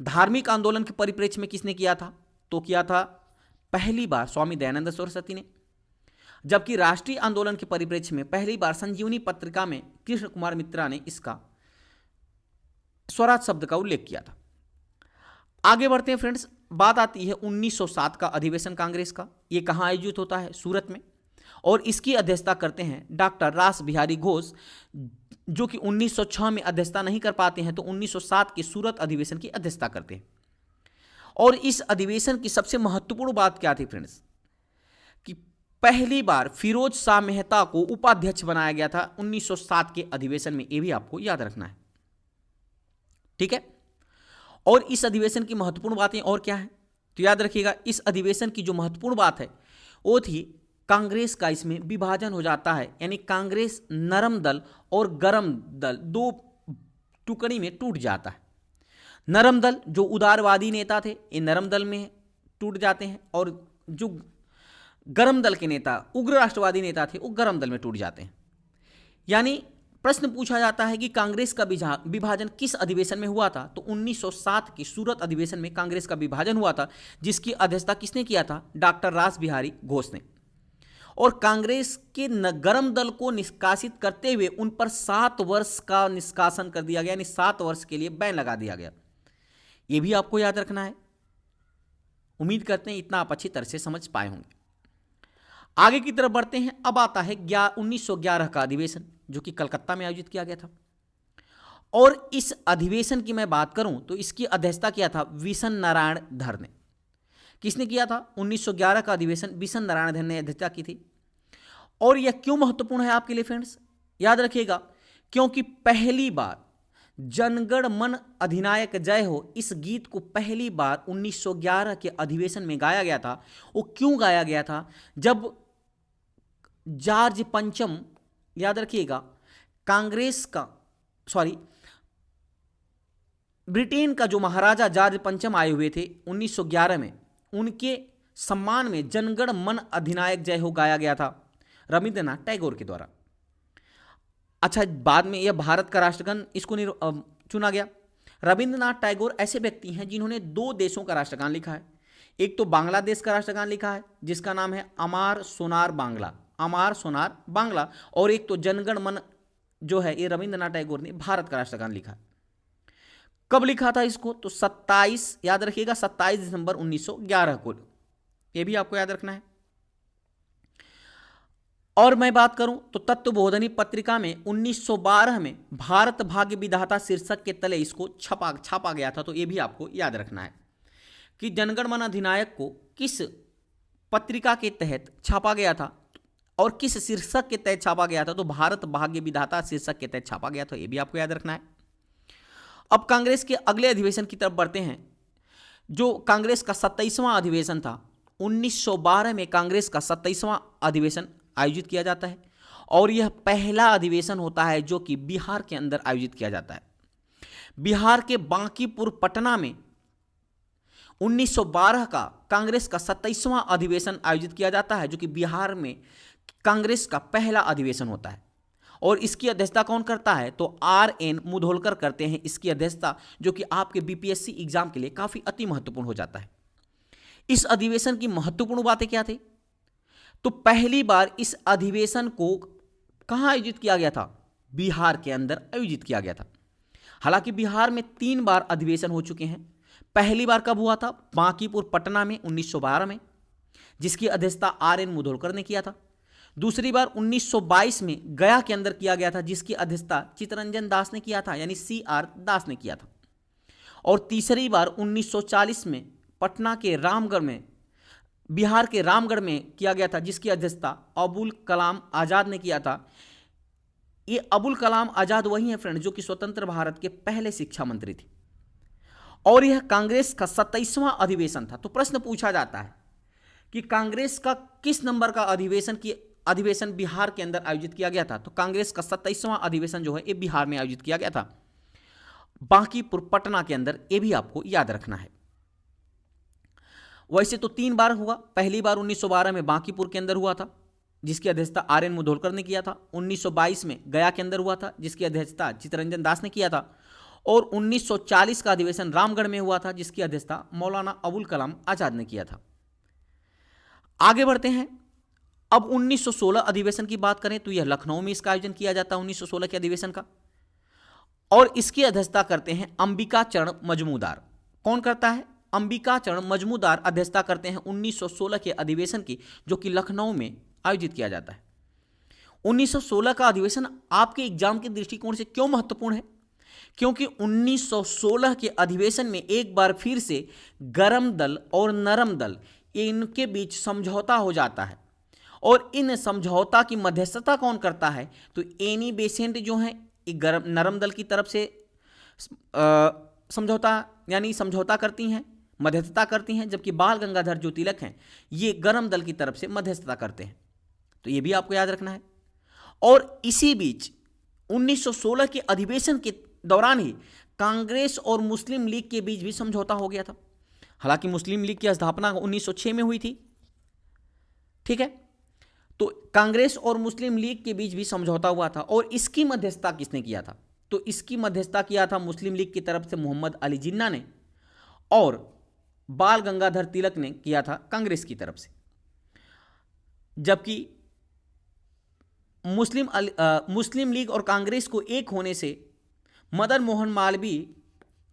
धार्मिक आंदोलन के परिप्रेक्ष्य में किसने किया था, तो किया था पहली बार स्वामी दयानंद सरस्वती ने, जबकि राष्ट्रीय आंदोलन के परिप्रेक्ष्य में पहली बार संजीवनी पत्रिका में कृष्ण कुमार मित्रा ने इसका स्वराज शब्द का उल्लेख किया था। आगे बढ़ते हैं फ्रेंड्स, बात आती है 1907 का अधिवेशन कांग्रेस का। ये कहाँ आयोजित होता है? सूरत में, और इसकी अध्यक्षता करते हैं डॉक्टर रास बिहारी घोष, जो कि 1906 में अध्यक्षता नहीं कर पाते हैं, तो 1907 के सूरत अधिवेशन की अध्यक्षता करते हैं। और इस अधिवेशन की सबसे महत्वपूर्ण बात क्या थी फ्रेंड्स, कि पहली बार फिरोज शाह मेहता को उपाध्यक्ष बनाया गया था 1907 के अधिवेशन में। यह भी आपको याद रखना है, ठीक है। और इस अधिवेशन की महत्वपूर्ण बातें और क्या है, तो याद रखिएगा, इस अधिवेशन की जो महत्वपूर्ण बात है वो थी कांग्रेस का इसमें विभाजन हो जाता है, यानी कांग्रेस नरम दल और गरम दल दो टुकड़ी में टूट जाता है। नरम दल जो उदारवादी नेता थे ये नरम दल में टूट जाते हैं, और जो गरम दल के नेता उग्र राष्ट्रवादी नेता थे वो गरम दल में टूट जाते हैं। यानी प्रश्न पूछा जाता है कि कांग्रेस का विभाजन किस अधिवेशन में हुआ था, तो 1907 के सूरत अधिवेशन में कांग्रेस का विभाजन हुआ था, जिसकी अध्यक्षता किसने किया था? डॉक्टर रास बिहारी घोष ने। और कांग्रेस के गरम दल को निष्कासित करते हुए उन पर 7 वर्ष का निष्कासन कर दिया गया, यानी 7 वर्ष के लिए बैन लगा दिया गया। यह भी आपको याद रखना है। उम्मीद करते हैं इतना आप अच्छी तरह से समझ पाए होंगे। आगे की तरफ बढ़ते हैं। अब आता है 1911 का अधिवेशन, जो कि कलकत्ता में आयोजित किया गया था। और इस अधिवेशन की मैं बात करूं तो इसकी अध्यक्षता किया था विशन नारायण धर ने। किसने किया था? 1911 का अधिवेशन विशन नारायण धर ने अध्यक्षता की थी। और यह क्यों महत्वपूर्ण है आपके लिए फ्रेंड्स? याद रखिएगा, क्योंकि पहली बार जनगण मन अधिनायक जय हो, इस गीत को पहली बार 1911 के अधिवेशन में गाया गया था। वो क्यों गाया गया था? जब जॉर्ज पंचम, याद रखिएगा, ब्रिटेन का जो महाराजा जॉर्ज पंचम आए हुए थे 1911 में, उनके सम्मान में जनगण मन अधिनायक जय हो गाया गया था रविंद्रनाथ टैगोर के द्वारा। अच्छा, बाद में यह भारत का राष्ट्रगान इसको चुना गया। रविंद्रनाथ टैगोर ऐसे व्यक्ति हैं जिन्होंने 2 देशों का राष्ट्रगान लिखा है। एक तो बांग्लादेश का राष्ट्रगान लिखा है जिसका नाम है अमार सोनार बांग्ला, और एक तो जनगण मन जो है ये रविंद्रनाथ टैगोर ने भारत का राष्ट्रगान लिखा है। कब लिखा था इसको? तो 27, याद रखिएगा, 27 दिसंबर 1911 को। यह भी आपको याद रखना है। और मैं बात करूं तो तत्वबोधनी पत्रिका में 1912 में भारत भाग्य विधाता शीर्षक के तले इसको छापा गया था। तो यह भी आपको याद रखना है कि जनगण मन अधिनायक को किस पत्रिका के तहत छापा गया था और किस शीर्षक के तहत छापा गया था। तो भारत भाग्य विधाता शीर्षक के तहत छापा गया था। यह भी आपको याद रखना है। अब कांग्रेस के अगले अधिवेशन की तरफ बढ़ते हैं, जो कांग्रेस का 27वां अधिवेशन था। 1912 में कांग्रेस का 27वां अधिवेशन आयोजित किया जाता है, और यह पहला अधिवेशन होता है जो कि बिहार के अंदर आयोजित किया जाता है। बिहार के बांकीपुर पटना में 1912 का कांग्रेस का 27वां अधिवेशन आयोजित किया जाता है, जो कि बिहार में कांग्रेस का पहला अधिवेशन होता है। और इसकी अध्यक्षता कौन करता है? तो RN मुधोलकर करते हैं इसकी अध्यक्षता, जो कि आपके BPSC एग्जाम के लिए काफी अति महत्वपूर्ण हो जाता है। इस अधिवेशन की महत्वपूर्ण बातें क्या थी? तो पहली बार इस अधिवेशन को कहां आयोजित किया गया था? बिहार के अंदर आयोजित किया गया था। हालांकि बिहार में 3 बार अधिवेशन हो चुके हैं। पहली बार कब हुआ था? बांकीपुर पटना में 1912 में, जिसकी अध्यक्षता RN मुधोलकर ने किया था। दूसरी बार 1922 में गया के अंदर किया गया था, जिसकी अध्यक्षता चित्तरंजन दास ने किया था, यानी CR दास ने किया था। और तीसरी बार 1940 में पटना के रामगढ़ में, बिहार के रामगढ़ में किया गया था, जिसकी अध्यक्षता अबुल कलाम आज़ाद ने किया था। ये अबुल कलाम आज़ाद वही हैं फ्रेंड जो कि स्वतंत्र भारत के पहले शिक्षा मंत्री थे। और यह कांग्रेस का 27वां अधिवेशन था। तो प्रश्न पूछा जाता है कि कांग्रेस का किस नंबर का अधिवेशन बिहार के अंदर आयोजित किया गया था? तो कांग्रेस का 27वां अधिवेशन जो है ये बिहार में आयोजित किया गया था, बांकीपुर पटना के अंदर। ये भी आपको याद रखना है। वैसे तो 3 बार हुआ। पहली बार 1912 में बांकीपुर के अंदर हुआ था, जिसकी अध्यक्षता RN मुधोलकर ने किया था। 1922 में गया के अंदर हुआ था, जिसकी अध्यक्षता चित्तरंजन दास ने किया था। और 1940 का अधिवेशन रामगढ़ में हुआ था, जिसकी अध्यक्षता मौलाना अबुल कलाम आजाद ने किया था। आगे बढ़ते हैं। अब 1916 अधिवेशन की बात करें तो यह लखनऊ में इसका आयोजन किया जाता है 1916 के अधिवेशन का, और इसकी अध्यक्षता करते हैं अंबिका चरण मजमूदार। कौन करता है? अंबिका चरण मजमूदार अध्यक्षता करते हैं 1916 के अधिवेशन की, जो कि लखनऊ में आयोजित किया जाता है। 1916 का अधिवेशन आपके एग्जाम के दृष्टिकोण से क्यों महत्वपूर्ण है? क्योंकि 1916 के अधिवेशन में एक बार फिर से गरम दल और नरम दल इनके बीच समझौता हो जाता है, और इन समझौता की मध्यस्थता कौन करता है? तो एनी बेसेंट जो है नरम दल की तरफ से समझौता करती हैं, मध्यस्थता करती हैं, जबकि बाल गंगाधर जो तिलक हैं ये गरम दल की तरफ से मध्यस्थता करते हैं। तो ये भी आपको याद रखना है। और इसी बीच 1916 के अधिवेशन के दौरान ही कांग्रेस और मुस्लिम लीग के बीच भी समझौता हो गया था। हालांकि मुस्लिम लीग की स्थापना 1906 में हुई थी, ठीक है, तो कांग्रेस और मुस्लिम लीग के बीच भी समझौता हुआ था। और इसकी मध्यस्थता किसने किया था? तो इसकी मध्यस्थता किया था मुस्लिम लीग की तरफ से मोहम्मद अली जिन्ना ने, और बाल गंगाधर तिलक ने किया था कांग्रेस की तरफ से। जबकि मुस्लिम लीग और कांग्रेस को एक होने से मदन मोहन मालवीय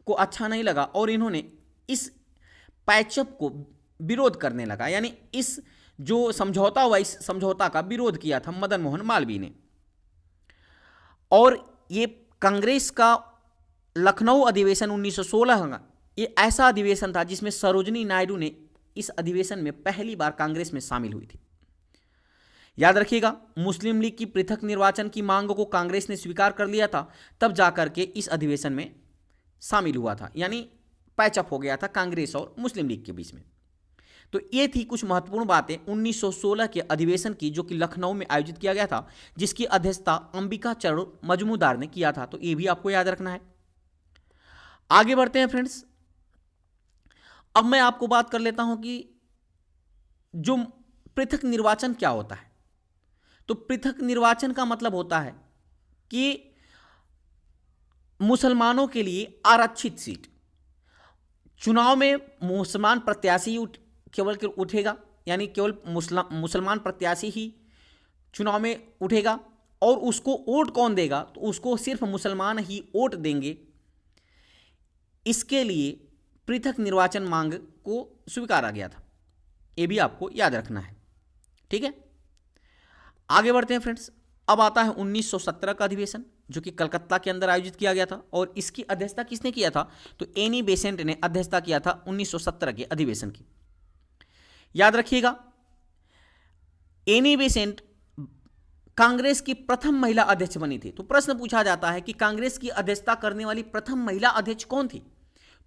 को अच्छा नहीं लगा, और इन्होंने इस पैचअप को विरोध करने लगा, यानी इस जो समझौता हुआ इस समझौता का विरोध किया था मदन मोहन मालवीय ने। और ये कांग्रेस का लखनऊ अधिवेशन 1916 का ये ऐसा अधिवेशन था जिसमें सरोजिनी नायडू ने इस अधिवेशन में पहली बार कांग्रेस में शामिल हुई थी। याद रखिएगा, मुस्लिम लीग की पृथक निर्वाचन की मांग को कांग्रेस ने स्वीकार कर लिया था, तब जाकर के इस अधिवेशन में शामिल हुआ था, यानी पैचअप हो गया था कांग्रेस और मुस्लिम लीग के बीच में। तो ये थी कुछ महत्वपूर्ण बातें 1916 के अधिवेशन की, जो कि लखनऊ में आयोजित किया गया था, जिसकी अध्यक्षता अंबिका चरण मजमूदार ने किया था। तो ये भी आपको याद रखना है। आगे बढ़ते हैं फ्रेंड्स। अब मैं आपको बात कर लेता हूं कि जो पृथक निर्वाचन क्या होता है। तो पृथक निर्वाचन का मतलब होता है कि मुसलमानों के लिए आरक्षित सीट, चुनाव में मुसलमान प्रत्याशी केवल उठेगा, यानी केवल मुसलमान प्रत्याशी ही चुनाव में उठेगा, और उसको वोट कौन देगा? तो उसको सिर्फ मुसलमान ही वोट देंगे। इसके लिए पृथक निर्वाचन मांग को स्वीकारा गया था। ये भी आपको याद रखना है, ठीक है। आगे बढ़ते हैं फ्रेंड्स। अब आता है 1917 का अधिवेशन, जो कि कलकत्ता के अंदर आयोजित किया गया था, और इसकी अध्यक्षता किसने किया था? तो एनी बेसेंट ने अध्यक्षता किया था 1917 के अधिवेशन की। याद रखिएगा, एनी बेसेंट कांग्रेस की प्रथम महिला अध्यक्ष बनी थी। तो प्रश्न पूछा जाता है कि कांग्रेस की अध्यक्षता करने वाली प्रथम महिला अध्यक्ष कौन थी?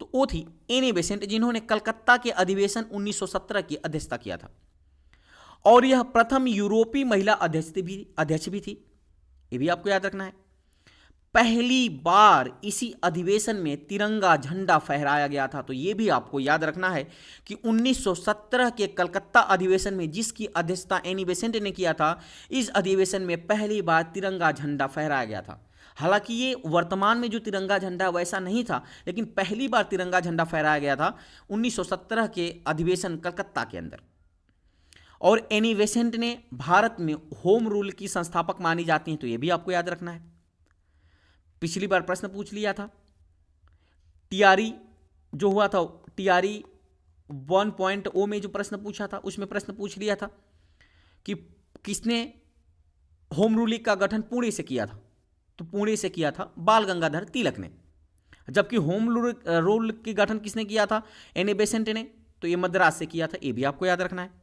तो वो थी एनी बेसेंट, जिन्होंने कलकत्ता के अधिवेशन 1917 की अध्यक्षता किया था, और यह प्रथम यूरोपीय महिला अध्यक्ष भी थी। ये भी आपको याद रखना है। पहली बार इसी अधिवेशन में तिरंगा झंडा फहराया गया था। तो ये भी आपको याद रखना है कि 1917 के कलकत्ता अधिवेशन में जिसकी अध्यक्षता एनी बेसेंट ने किया था, इस अधिवेशन में पहली बार तिरंगा झंडा फहराया गया था। हालांकि ये वर्तमान में जो तिरंगा झंडा वैसा नहीं था, लेकिन पहली बार तिरंगा झंडा फहराया गया था 1917 के अधिवेशन कलकत्ता के अंदर। और एनी बेसेंट ने भारत में होम रूल की संस्थापक मानी जाती हैं। तो ये भी आपको याद रखना है। पिछली बार प्रश्न पूछ लिया था, टीआरई जो हुआ था, टीआरई 1.0 में जो प्रश्न पूछा था, उसमें प्रश्न पूछ लिया था कि किसने होम रूल का गठन पुणे से किया था। तो पुणे से किया था बाल गंगाधर तिलक ने। जबकि होम रूल के गठन किसने किया था? एनी बेसेंट ने। तो ये मद्रास से किया था। ये भी आपको याद रखना है।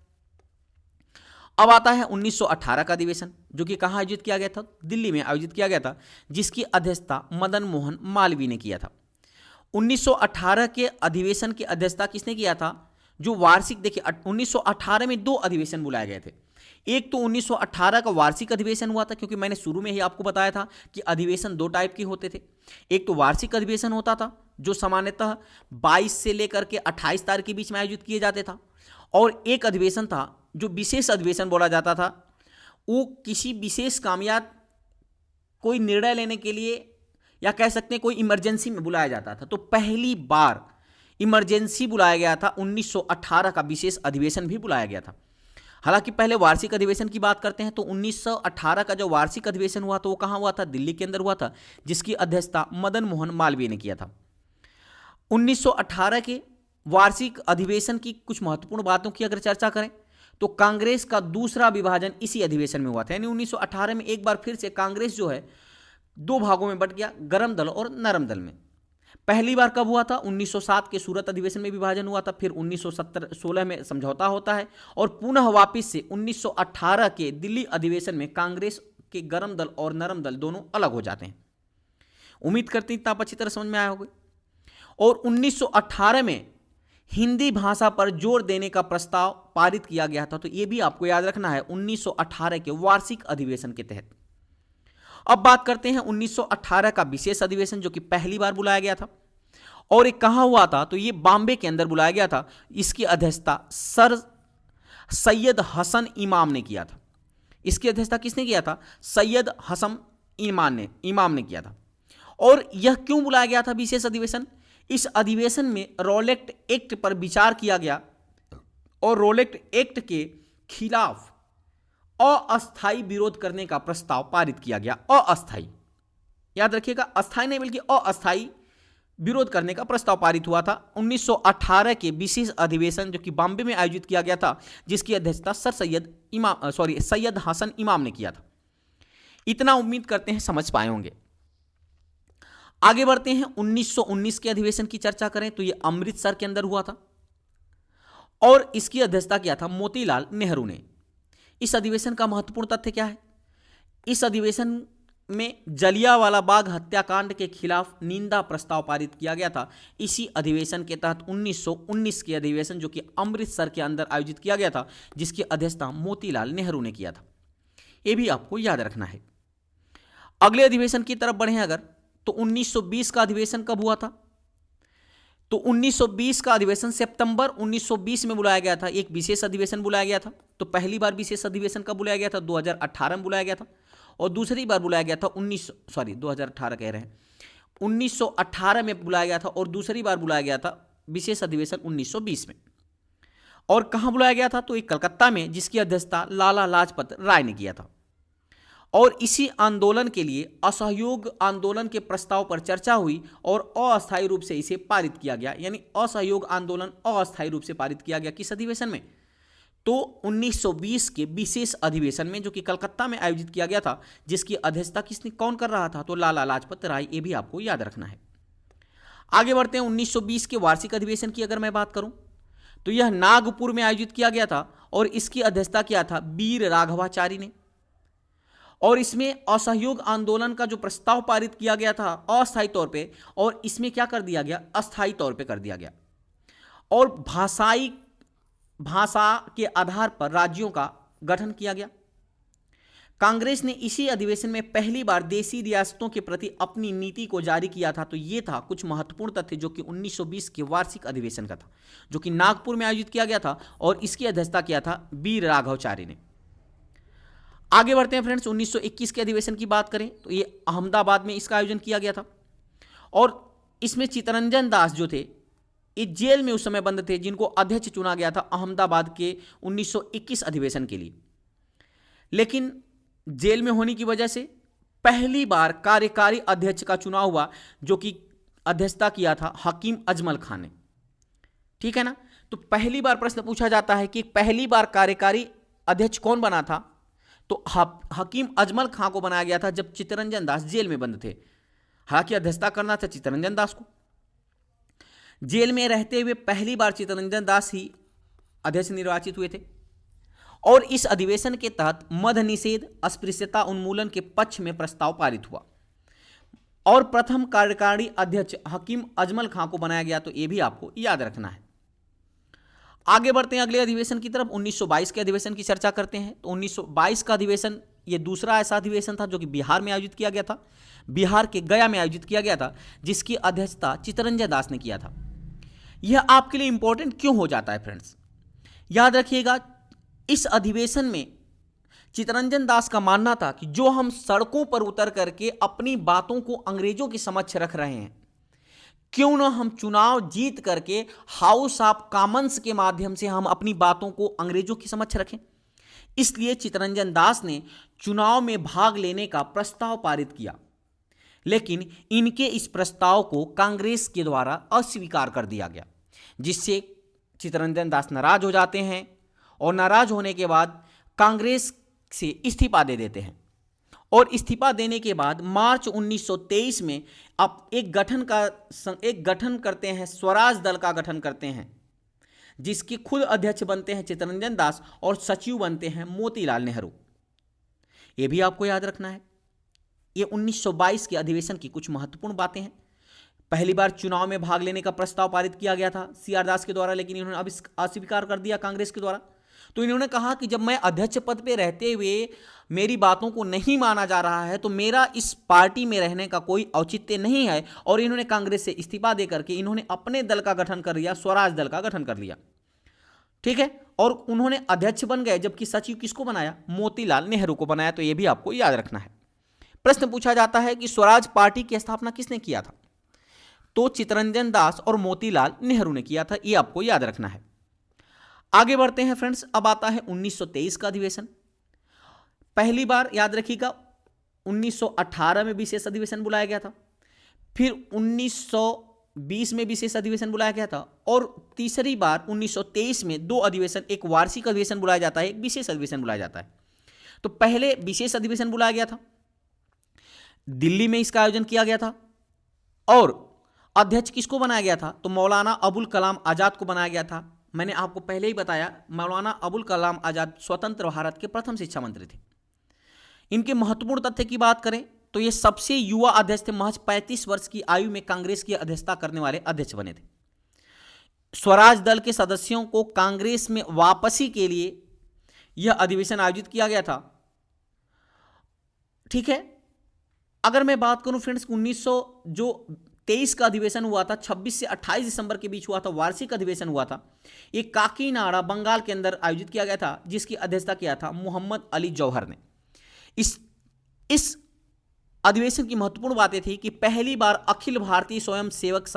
अब आता है 1918 का अधिवेशन, जो कि कहाँ आयोजित किया गया था? दिल्ली में आयोजित किया गया था, जिसकी अध्यक्षता मदन मोहन मालवीय ने किया था। 1918 के अधिवेशन की अध्यक्षता किसने किया था? जो वार्षिक, देखिए 1918 में 2 अधिवेशन बुलाए गए थे। एक तो 1918 का वार्षिक अधिवेशन हुआ था, क्योंकि मैंने शुरू में ही आपको बताया था कि अधिवेशन 2 टाइप के होते थे। एक तो वार्षिक अधिवेशन होता था, जो सामान्यतः 22 से लेकर के 28 तारीख के बीच में आयोजित किए जाते था, और एक अधिवेशन था जो विशेष अधिवेशन बोला जाता था। वो किसी विशेष काम या कोई निर्णय लेने के लिए या कह सकते हैं कोई इमरजेंसी में बुलाया जाता था। तो पहली बार इमरजेंसी बुलाया गया था, 1918 का विशेष अधिवेशन भी बुलाया गया था। हालांकि पहले वार्षिक अधिवेशन की बात करते हैं तो 1918 का जो वार्षिक अधिवेशन हुआ था वो कहाँ हुआ था? दिल्ली के अंदर हुआ था, जिसकी अध्यक्षता मदन मोहन मालवीय ने किया था। 1918 के वार्षिक अधिवेशन की कुछ महत्वपूर्ण बातों की अगर चर्चा करें तो कांग्रेस का दूसरा विभाजन इसी अधिवेशन में हुआ था। यानी 1918 में एक बार फिर से कांग्रेस जो है दो भागों में बंट गया, गर्म दल और नरम दल में। पहली बार कब हुआ था? 1907 के सूरत अधिवेशन में विभाजन हुआ था, फिर 1916 में समझौता होता है और पुनः वापिस से 1918 के दिल्ली अधिवेशन में कांग्रेस के गर्म दल और नरम दल दोनों अलग हो जाते हैं। उम्मीद करते हैं इतना अच्छी तरह समझ में आया होगा। और 1918 में हिंदी भाषा पर जोर देने का प्रस्ताव पारित किया गया था। तो यह भी आपको याद रखना है 1918 के वार्षिक अधिवेशन के तहत। अब बात करते हैं 1918 का विशेष अधिवेशन जो कि पहली बार बुलाया गया था और ये कहां हुआ था? तो ये बॉम्बे के अंदर बुलाया गया था। इसकी अध्यक्षता सर सैयद हसन इमाम ने किया था। इसकी अध्यक्षता किसने किया था? सैयद हसन इमाम ने किया था। और यह क्यों बुलाया गया था विशेष अधिवेशन? इस अधिवेशन में रॉलेट एक्ट पर विचार किया गया और रॉलेट एक्ट के खिलाफ अस्थायी विरोध करने का प्रस्ताव पारित किया गया। अस्थायी, याद रखिएगा, अस्थायी नहीं बल्कि अस्थायी विरोध करने का प्रस्ताव पारित हुआ था 1918 के विशेष अधिवेशन जो कि बॉम्बे में आयोजित किया गया था, जिसकी अध्यक्षता सैयद हसन इमाम ने किया था। इतना उम्मीद करते हैं समझ पाए होंगे। आगे बढ़ते हैं 1919 के अधिवेशन की चर्चा करें तो यह अमृतसर के अंदर हुआ था और इसकी अध्यक्षता किया था मोतीलाल नेहरू ने। इस अधिवेशन का महत्वपूर्ण तथ्य क्या है? इस अधिवेशन में जलियांवाला बाग हत्याकांड के खिलाफ निंदा प्रस्ताव पारित किया गया था। इसी अधिवेशन के तहत 1919 के अधिवेशन जो कि अमृतसर के अंदर आयोजित किया गया था, जिसकी अध्यक्षता मोतीलाल नेहरू ने किया था। यह भी आपको याद रखना है। अगले अधिवेशन की तरफ बढ़े अगर तो 1920 का अधिवेशन कब हुआ था? तो 1920 का अधिवेशन सितंबर 1920 में बुलाया गया था। एक विशेष अधिवेशन बुलाया गया था। तो पहली बार विशेष अधिवेशन कब बुलाया गया था? 2018 में बुलाया गया था और दूसरी बार बुलाया गया था 1918 में बुलाया गया था और दूसरी बार बुलाया गया था विशेष अधिवेशन 1920 में। और कहां बुलाया गया था? तो एक कलकत्ता में, जिसकी अध्यक्षता लाला लाजपत राय ने किया था। और इसी आंदोलन के लिए असहयोग आंदोलन के प्रस्ताव पर चर्चा हुई और अस्थायी रूप से इसे पारित किया गया। यानी असहयोग आंदोलन अस्थायी रूप से पारित किया गया किस अधिवेशन में? तो 1920 के विशेष अधिवेशन में जो कि कलकत्ता में आयोजित किया गया था, जिसकी अध्यक्षता कौन कर रहा था? तो लाला लाजपत राय। ये भी आपको याद रखना है। आगे बढ़ते हैं 1920 के वार्षिक अधिवेशन की अगर मैं बात करूं तो यह नागपुर में आयोजित किया गया था और इसकी अध्यक्षता किया था वीर राघवाचारी ने। और इसमें असहयोग आंदोलन का जो प्रस्ताव पारित किया गया था अस्थायी तौर पे, और इसमें क्या कर दिया गया? अस्थायी तौर पे कर दिया गया। और भाषा के आधार पर राज्यों का गठन किया गया। कांग्रेस ने इसी अधिवेशन में पहली बार देशी रियासतों के प्रति अपनी नीति को जारी किया था। तो ये था कुछ महत्वपूर्ण तथ्य जो कि 1920 के वार्षिक अधिवेशन का था, जो कि नागपुर में आयोजित किया गया था और इसकी अध्यक्षता किया था वीर राघवाचारी ने। आगे बढ़ते हैं फ्रेंड्स, 1921 के अधिवेशन की बात करें तो ये अहमदाबाद में इसका आयोजन किया गया था और इसमें चित्तरंजन दास जो थे ये जेल में उस समय बंद थे, जिनको अध्यक्ष चुना गया था अहमदाबाद के 1921 अधिवेशन के लिए। लेकिन जेल में होने की वजह से पहली बार कार्यकारी अध्यक्ष का चुनाव हुआ, जो कि अध्यक्षता किया था हकीम अजमल खान ने। ठीक है ना? तो पहली बार प्रश्न पूछा जाता है कि पहली बार कार्यकारी अध्यक्ष कौन बना था? तो हकीम अजमल खां को बनाया गया था जब चित्तरंजन दास जेल में बंद थे। हालांकि अध्यक्षता करना था चित्तरंजन दास को। जेल में रहते हुए पहली बार चित्तरंजन दास ही अध्यक्ष निर्वाचित हुए थे और इस अधिवेशन के तहत मद्य निषेध, अस्पृश्यता उन्मूलन के पक्ष में प्रस्ताव पारित हुआ और प्रथम कार्यकारी अध्यक्ष हकीम अजमल खां को बनाया गया। तो यह भी आपको याद रखना है। आगे बढ़ते हैं अगले अधिवेशन की तरफ। 1922 के अधिवेशन की चर्चा करते हैं। तो 1922 का अधिवेशन ये दूसरा ऐसा अधिवेशन था जो कि बिहार में आयोजित किया गया था। बिहार के गया में आयोजित किया गया था, जिसकी अध्यक्षता चित्तरंजन दास ने किया था। यह आपके लिए इंपॉर्टेंट क्यों हो जाता है फ्रेंड्स? याद रखिएगा, इस अधिवेशन में चित्तरंजन दास का मानना था कि जो हम सड़कों पर उतर करके अपनी बातों को अंग्रेजों के समक्ष रख रहे हैं, क्यों ना हम चुनाव जीत करके हाउस ऑफ कॉमन्स के माध्यम से हम अपनी बातों को अंग्रेजों के समक्ष रखें। इसलिए चित्तरंजन दास ने चुनाव में भाग लेने का प्रस्ताव पारित किया, लेकिन इनके इस प्रस्ताव को कांग्रेस के द्वारा अस्वीकार कर दिया गया, जिससे चित्तरंजन दास नाराज हो जाते हैं और नाराज होने के बाद कांग्रेस से इस्तीफा दे देते हैं। और इस्तीफा देने के बाद मार्च 1923 में अब एक गठन करते हैं, स्वराज दल का गठन करते हैं, जिसके खुद अध्यक्ष बनते हैं चित्तरंजन दास और सचिव बनते हैं मोतीलाल नेहरू। यह भी आपको याद रखना है। ये 1922 के अधिवेशन की कुछ महत्वपूर्ण बातें हैं। पहली बार चुनाव में भाग लेने का प्रस्ताव पारित किया गया था सीआर दास के द्वारा, लेकिन इन्होंने अब अस्वीकार कर दिया कांग्रेस के द्वारा। तो इन्होंने कहा कि जब मैं अध्यक्ष पद पे रहते हुए मेरी बातों को नहीं माना जा रहा है तो मेरा इस पार्टी में रहने का कोई औचित्य नहीं है, और इन्होंने कांग्रेस से इस्तीफा दे करके इन्होंने अपने दल का गठन कर लिया, स्वराज दल का गठन कर लिया। ठीक है, और उन्होंने अध्यक्ष बन गए, जबकि सचिव किसको बनाया? मोतीलाल नेहरू को बनाया। तो यह भी आपको याद रखना है। प्रश्न पूछा जाता है कि स्वराज पार्टी की स्थापना किसने किया था? तो चित्तरंजन दास और मोतीलाल नेहरू ने किया था। यह आपको याद रखना है। आगे बढ़ते हैं फ्रेंड्स। अब आता है 1923 का अधिवेशन। पहली बार याद रखिएगा 1918 में विशेष अधिवेशन बुलाया गया था, फिर 1920 में विशेष अधिवेशन बुलाया गया था, और तीसरी बार 1923 में दो अधिवेशन, एक वार्षिक अधिवेशन बुलाया जाता है, एक विशेष अधिवेशन बुलाया जाता है। तो पहले विशेष अधिवेशन बुलाया गया था, दिल्ली में इसका आयोजन किया गया था, और अध्यक्ष किसको बनाया गया था? तो मौलाना अबुल कलाम आजाद को बनाया गया था। मैंने आपको पहले ही बताया, मौलाना अबुल कलाम आजाद स्वतंत्र भारत के प्रथम शिक्षा मंत्री थे। इनके महत्वपूर्ण तथ्य की बात करें तो ये सबसे युवा अध्यक्ष थे। महज 35 वर्ष की आयु में कांग्रेस की अध्यक्षता करने वाले अध्यक्ष बने थे। स्वराज दल के सदस्यों को कांग्रेस में वापसी के लिए यह अधिवेशन आयोजित किया गया था। ठीक है, अगर मैं बात करूं फ्रेंड्स, 1923 का अधिवेशन हुआ था, 26 से 28 दिसंबर के बीच हुआ था, वार्षिक अधिवेशन हुआ था। ये काकीनाडा बंगाल के अंदर आयोजित किया गया था, जिसकी अध्यक्षता किया था मोहम्मद अली जौहर ने। इस अधिवेशन की महत्वपूर्ण बातें थी कि पहली बार अखिल भारतीय स्वयंसेवक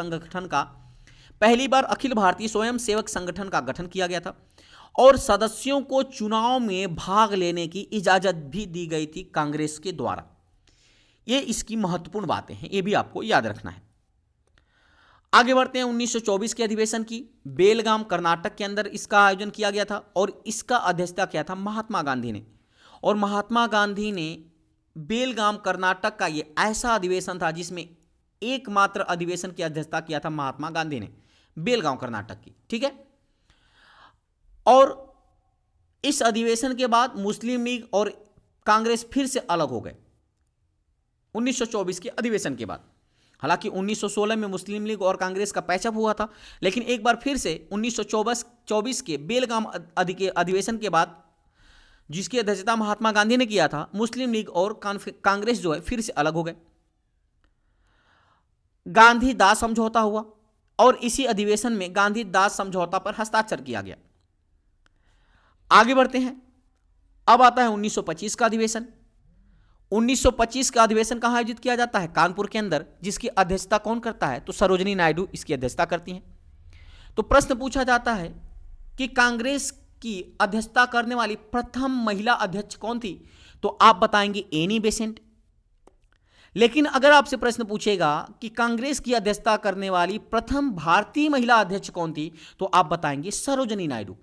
संगठन का गठन किया गया था, और सदस्यों को चुनाव में भाग लेने की इजाजत भी दी गई थी कांग्रेस के द्वारा। ये इसकी महत्वपूर्ण बातें हैं, ये भी आपको याद रखना है। आगे बढ़ते हैं 1924 के अधिवेशन की। बेलगाम कर्नाटक के अंदर इसका आयोजन किया गया था, और इसका अध्यक्षता किया था महात्मा गांधी ने। और महात्मा गांधी ने बेलगाम कर्नाटक का ये ऐसा अधिवेशन था जिसमें एकमात्र अधिवेशन की अध्यक्षता किया था महात्मा गांधी ने, बेलगाम कर्नाटक की। ठीक है, और इस अधिवेशन के बाद मुस्लिम लीग और कांग्रेस फिर से अलग हो गए 1924 के अधिवेशन के बाद। हालांकि 1916 में मुस्लिम लीग और कांग्रेस का पैचअप हुआ था, लेकिन एक बार फिर से 1924 के बेलगाम अधिवेशन के बाद, जिसकी अध्यक्षता महात्मा गांधी ने किया था, मुस्लिम लीग और कांग्रेस जो है फिर से अलग हो गए। गांधी दास समझौता हुआ, और इसी अधिवेशन में गांधी दास समझौता पर हस्ताक्षर किया गया। आगे बढ़ते हैं। अब आता है 1925 का अधिवेशन। 1925 का अधिवेशन कहां आयोजित किया जाता है? कानपुर के अंदर, जिसकी अध्यक्षता कौन करता है? तो सरोजिनी नायडू इसकी अध्यक्षता करती हैं। तो प्रश्न पूछा जाता है कि कांग्रेस की अध्यक्षता करने वाली प्रथम महिला अध्यक्ष कौन थी? तो आप बताएंगे एनी बेसेंट। लेकिन अगर आपसे प्रश्न पूछेगा कि कांग्रेस की अध्यक्षता करने वाली प्रथम भारतीय महिला अध्यक्ष कौन थी, तो आप बताएंगे सरोजिनी नायडू।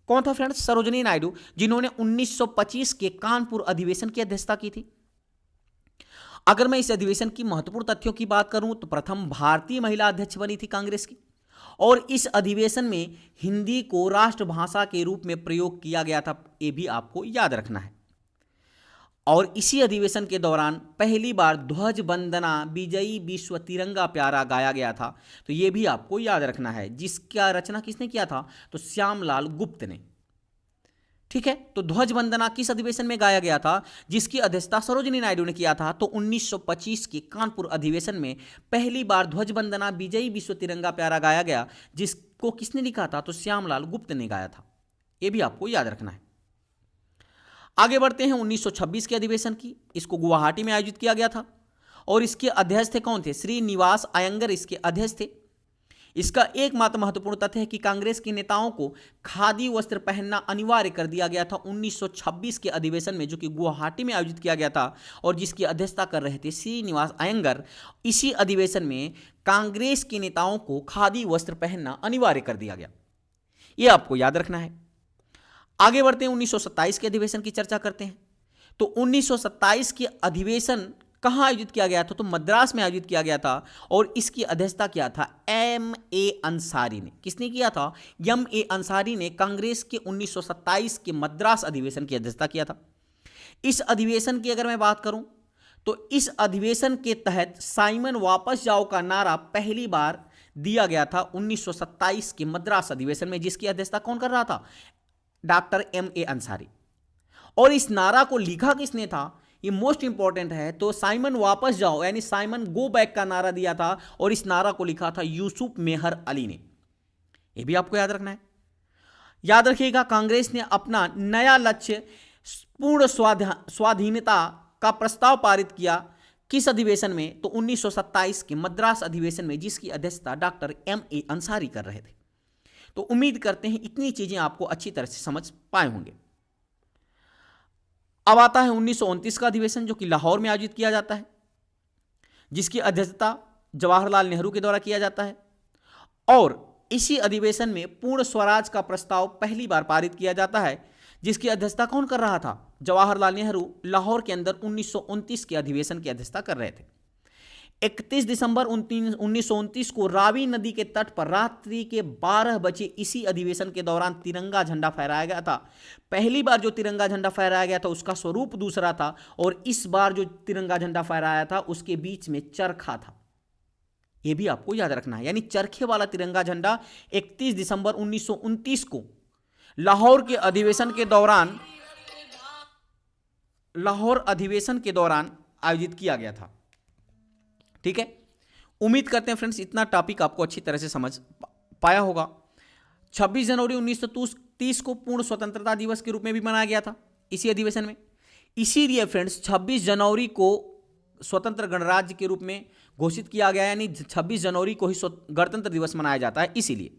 कौन था फ्रेंड्स? सरोजिनी नायडू, जिन्होंने 1925 के कानपुर अधिवेशन की अध्यक्षता की थी। अगर मैं इस अधिवेशन की महत्वपूर्ण तथ्यों की बात करूं तो प्रथम भारतीय महिला अध्यक्ष बनी थी कांग्रेस की, और इस अधिवेशन में हिंदी को राष्ट्रभाषा के रूप में प्रयोग किया गया था। यह भी आपको याद रखना है। और इसी अधिवेशन के दौरान पहली बार ध्वज वंदना विजयी विश्व तिरंगा प्यारा गाया गया था। तो यह भी आपको याद रखना है। जिसका रचना किसने किया था? तो श्यामलाल गुप्त ने। ठीक है, तो ध्वज वंदना किस अधिवेशन में गाया गया था? जिसकी अध्यक्षता सरोजिनी नायडू ने किया था। तो 1925 के कानपुर अधिवेशन में पहली बार ध्वज वंदना विजयी विश्व तिरंगा प्यारा गाया गया, जिसको किसने लिखा था? तो श्यामलाल गुप्त ने गाया था। यह भी आपको याद रखना है। आगे बढ़ते हैं 1926 के अधिवेशन की। इसको गुवाहाटी में आयोजित किया गया था और इसके अध्यक्ष थे कौन थे? श्रीनिवास अयंगर इसके अध्यक्ष थे। इसका एकमात्र महत्वपूर्ण तथ्य है कि कांग्रेस के नेताओं को खादी वस्त्र पहनना अनिवार्य कर दिया गया था 1926 के अधिवेशन में, जो कि गुवाहाटी में आयोजित किया गया था और जिसकी अध्यक्षता कर रहे थे श्रीनिवास अयंगर। इसी अधिवेशन में कांग्रेस के नेताओं को खादी वस्त्र पहनना अनिवार्य कर दिया गया। यह आपको याद रखना है। आगे बढ़ते हैं 1927 के अधिवेशन की चर्चा करते हैं। तो 1927 के अधिवेशन कहां आयोजित किया गया था? तो मद्रास में आयोजित किया गया था और इसकी अध्यक्षता किया था M.A. अंसारी ने। किसने किया था? M.A. अंसारी ने कांग्रेस के 1927 के मद्रास अधिवेशन की अध्यक्षता किया था। इस अधिवेशन की अगर मैं बात करूं तो इस अधिवेशन के तहत साइमन वापस जाओ का नारा पहली बार दिया गया था 1927 के मद्रास अधिवेशन में, जिसकी अध्यक्षता कौन कर रहा था? Doctor M.A. अंसारी। और इस नारा को लिखा किसने था? ये मोस्ट इंपॉर्टेंट है। तो साइमन वापस जाओ यानी साइमन गो बैक का नारा दिया था और इस नारा को लिखा था यूसुफ मेहर अली ने। यह भी आपको याद रखना है। याद रखिएगा, कांग्रेस ने अपना नया लक्ष्य पूर्ण स्वाधीनता का प्रस्ताव पारित किया किस अधिवेशन में? तो 1927 के मद्रास अधिवेशन में, जिसकी अध्यक्षता डॉक्टर M.A. अंसारी कर रहे थे। तो उम्मीद करते हैं इतनी चीजें आपको अच्छी तरह से समझ पाए होंगे। अब आता है 1929 का अधिवेशन, जो कि लाहौर में आयोजित किया जाता है, जिसकी अध्यक्षता जवाहरलाल नेहरू के द्वारा किया जाता है। और इसी अधिवेशन में पूर्ण स्वराज का प्रस्ताव पहली बार पारित किया जाता है, जिसकी अध्यक्षता कौन कर रहा था? जवाहरलाल नेहरू लाहौर के अंदर 1929 के अधिवेशन की अध्यक्षता कर रहे थे। 31 दिसंबर 1929 को रावी नदी के तट पर रात्रि के 12 बजे इसी अधिवेशन के दौरान तिरंगा झंडा फहराया गया था। पहली बार जो तिरंगा झंडा फहराया गया था उसका स्वरूप दूसरा था और इस बार जो तिरंगा झंडा फहराया था उसके बीच में चरखा था। यह भी आपको याद रखना है। यानी चरखे वाला तिरंगा झंडा 31 दिसंबर 1929 को लाहौर अधिवेशन के दौरान आयोजित किया गया था। ठीक है, उम्मीद करते हैं फ्रेंड्स इतना टॉपिक आपको अच्छी तरह से समझ पाया होगा। 26 जनवरी 1930 को पूर्ण स्वतंत्रता दिवस के रूप में भी मनाया गया था इसी अधिवेशन में। इसीलिए फ्रेंड्स 26 जनवरी को स्वतंत्र गणराज्य के रूप में घोषित किया गया, यानी 26 जनवरी को ही गणतंत्र दिवस मनाया जाता है। इसीलिए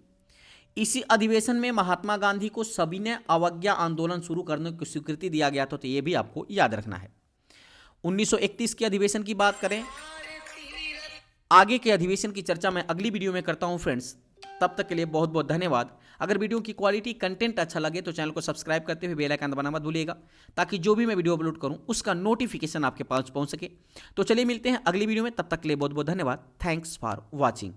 इसी अधिवेशन में महात्मा गांधी को सविनय अवज्ञा आंदोलन शुरू करने की स्वीकृति दिया गया था। तो यह भी आपको याद रखना है। 1931 के अधिवेशन की बात करें, आगे के अधिवेशन की चर्चा मैं अगली वीडियो में करता हूं फ्रेंड्स। तब तक के लिए बहुत बहुत धन्यवाद। अगर वीडियो की क्वालिटी कंटेंट अच्छा लगे तो चैनल को सब्सक्राइब करते हुए बेल आइकन दबाना मत भूलिएगा, ताकि जो भी मैं वीडियो अपलोड करूं उसका नोटिफिकेशन आपके पास पहुंच सके। तो चलिए मिलते हैं अगली वीडियो में, तब तक के लिए बहुत बहुत धन्यवाद। Thanks for watching.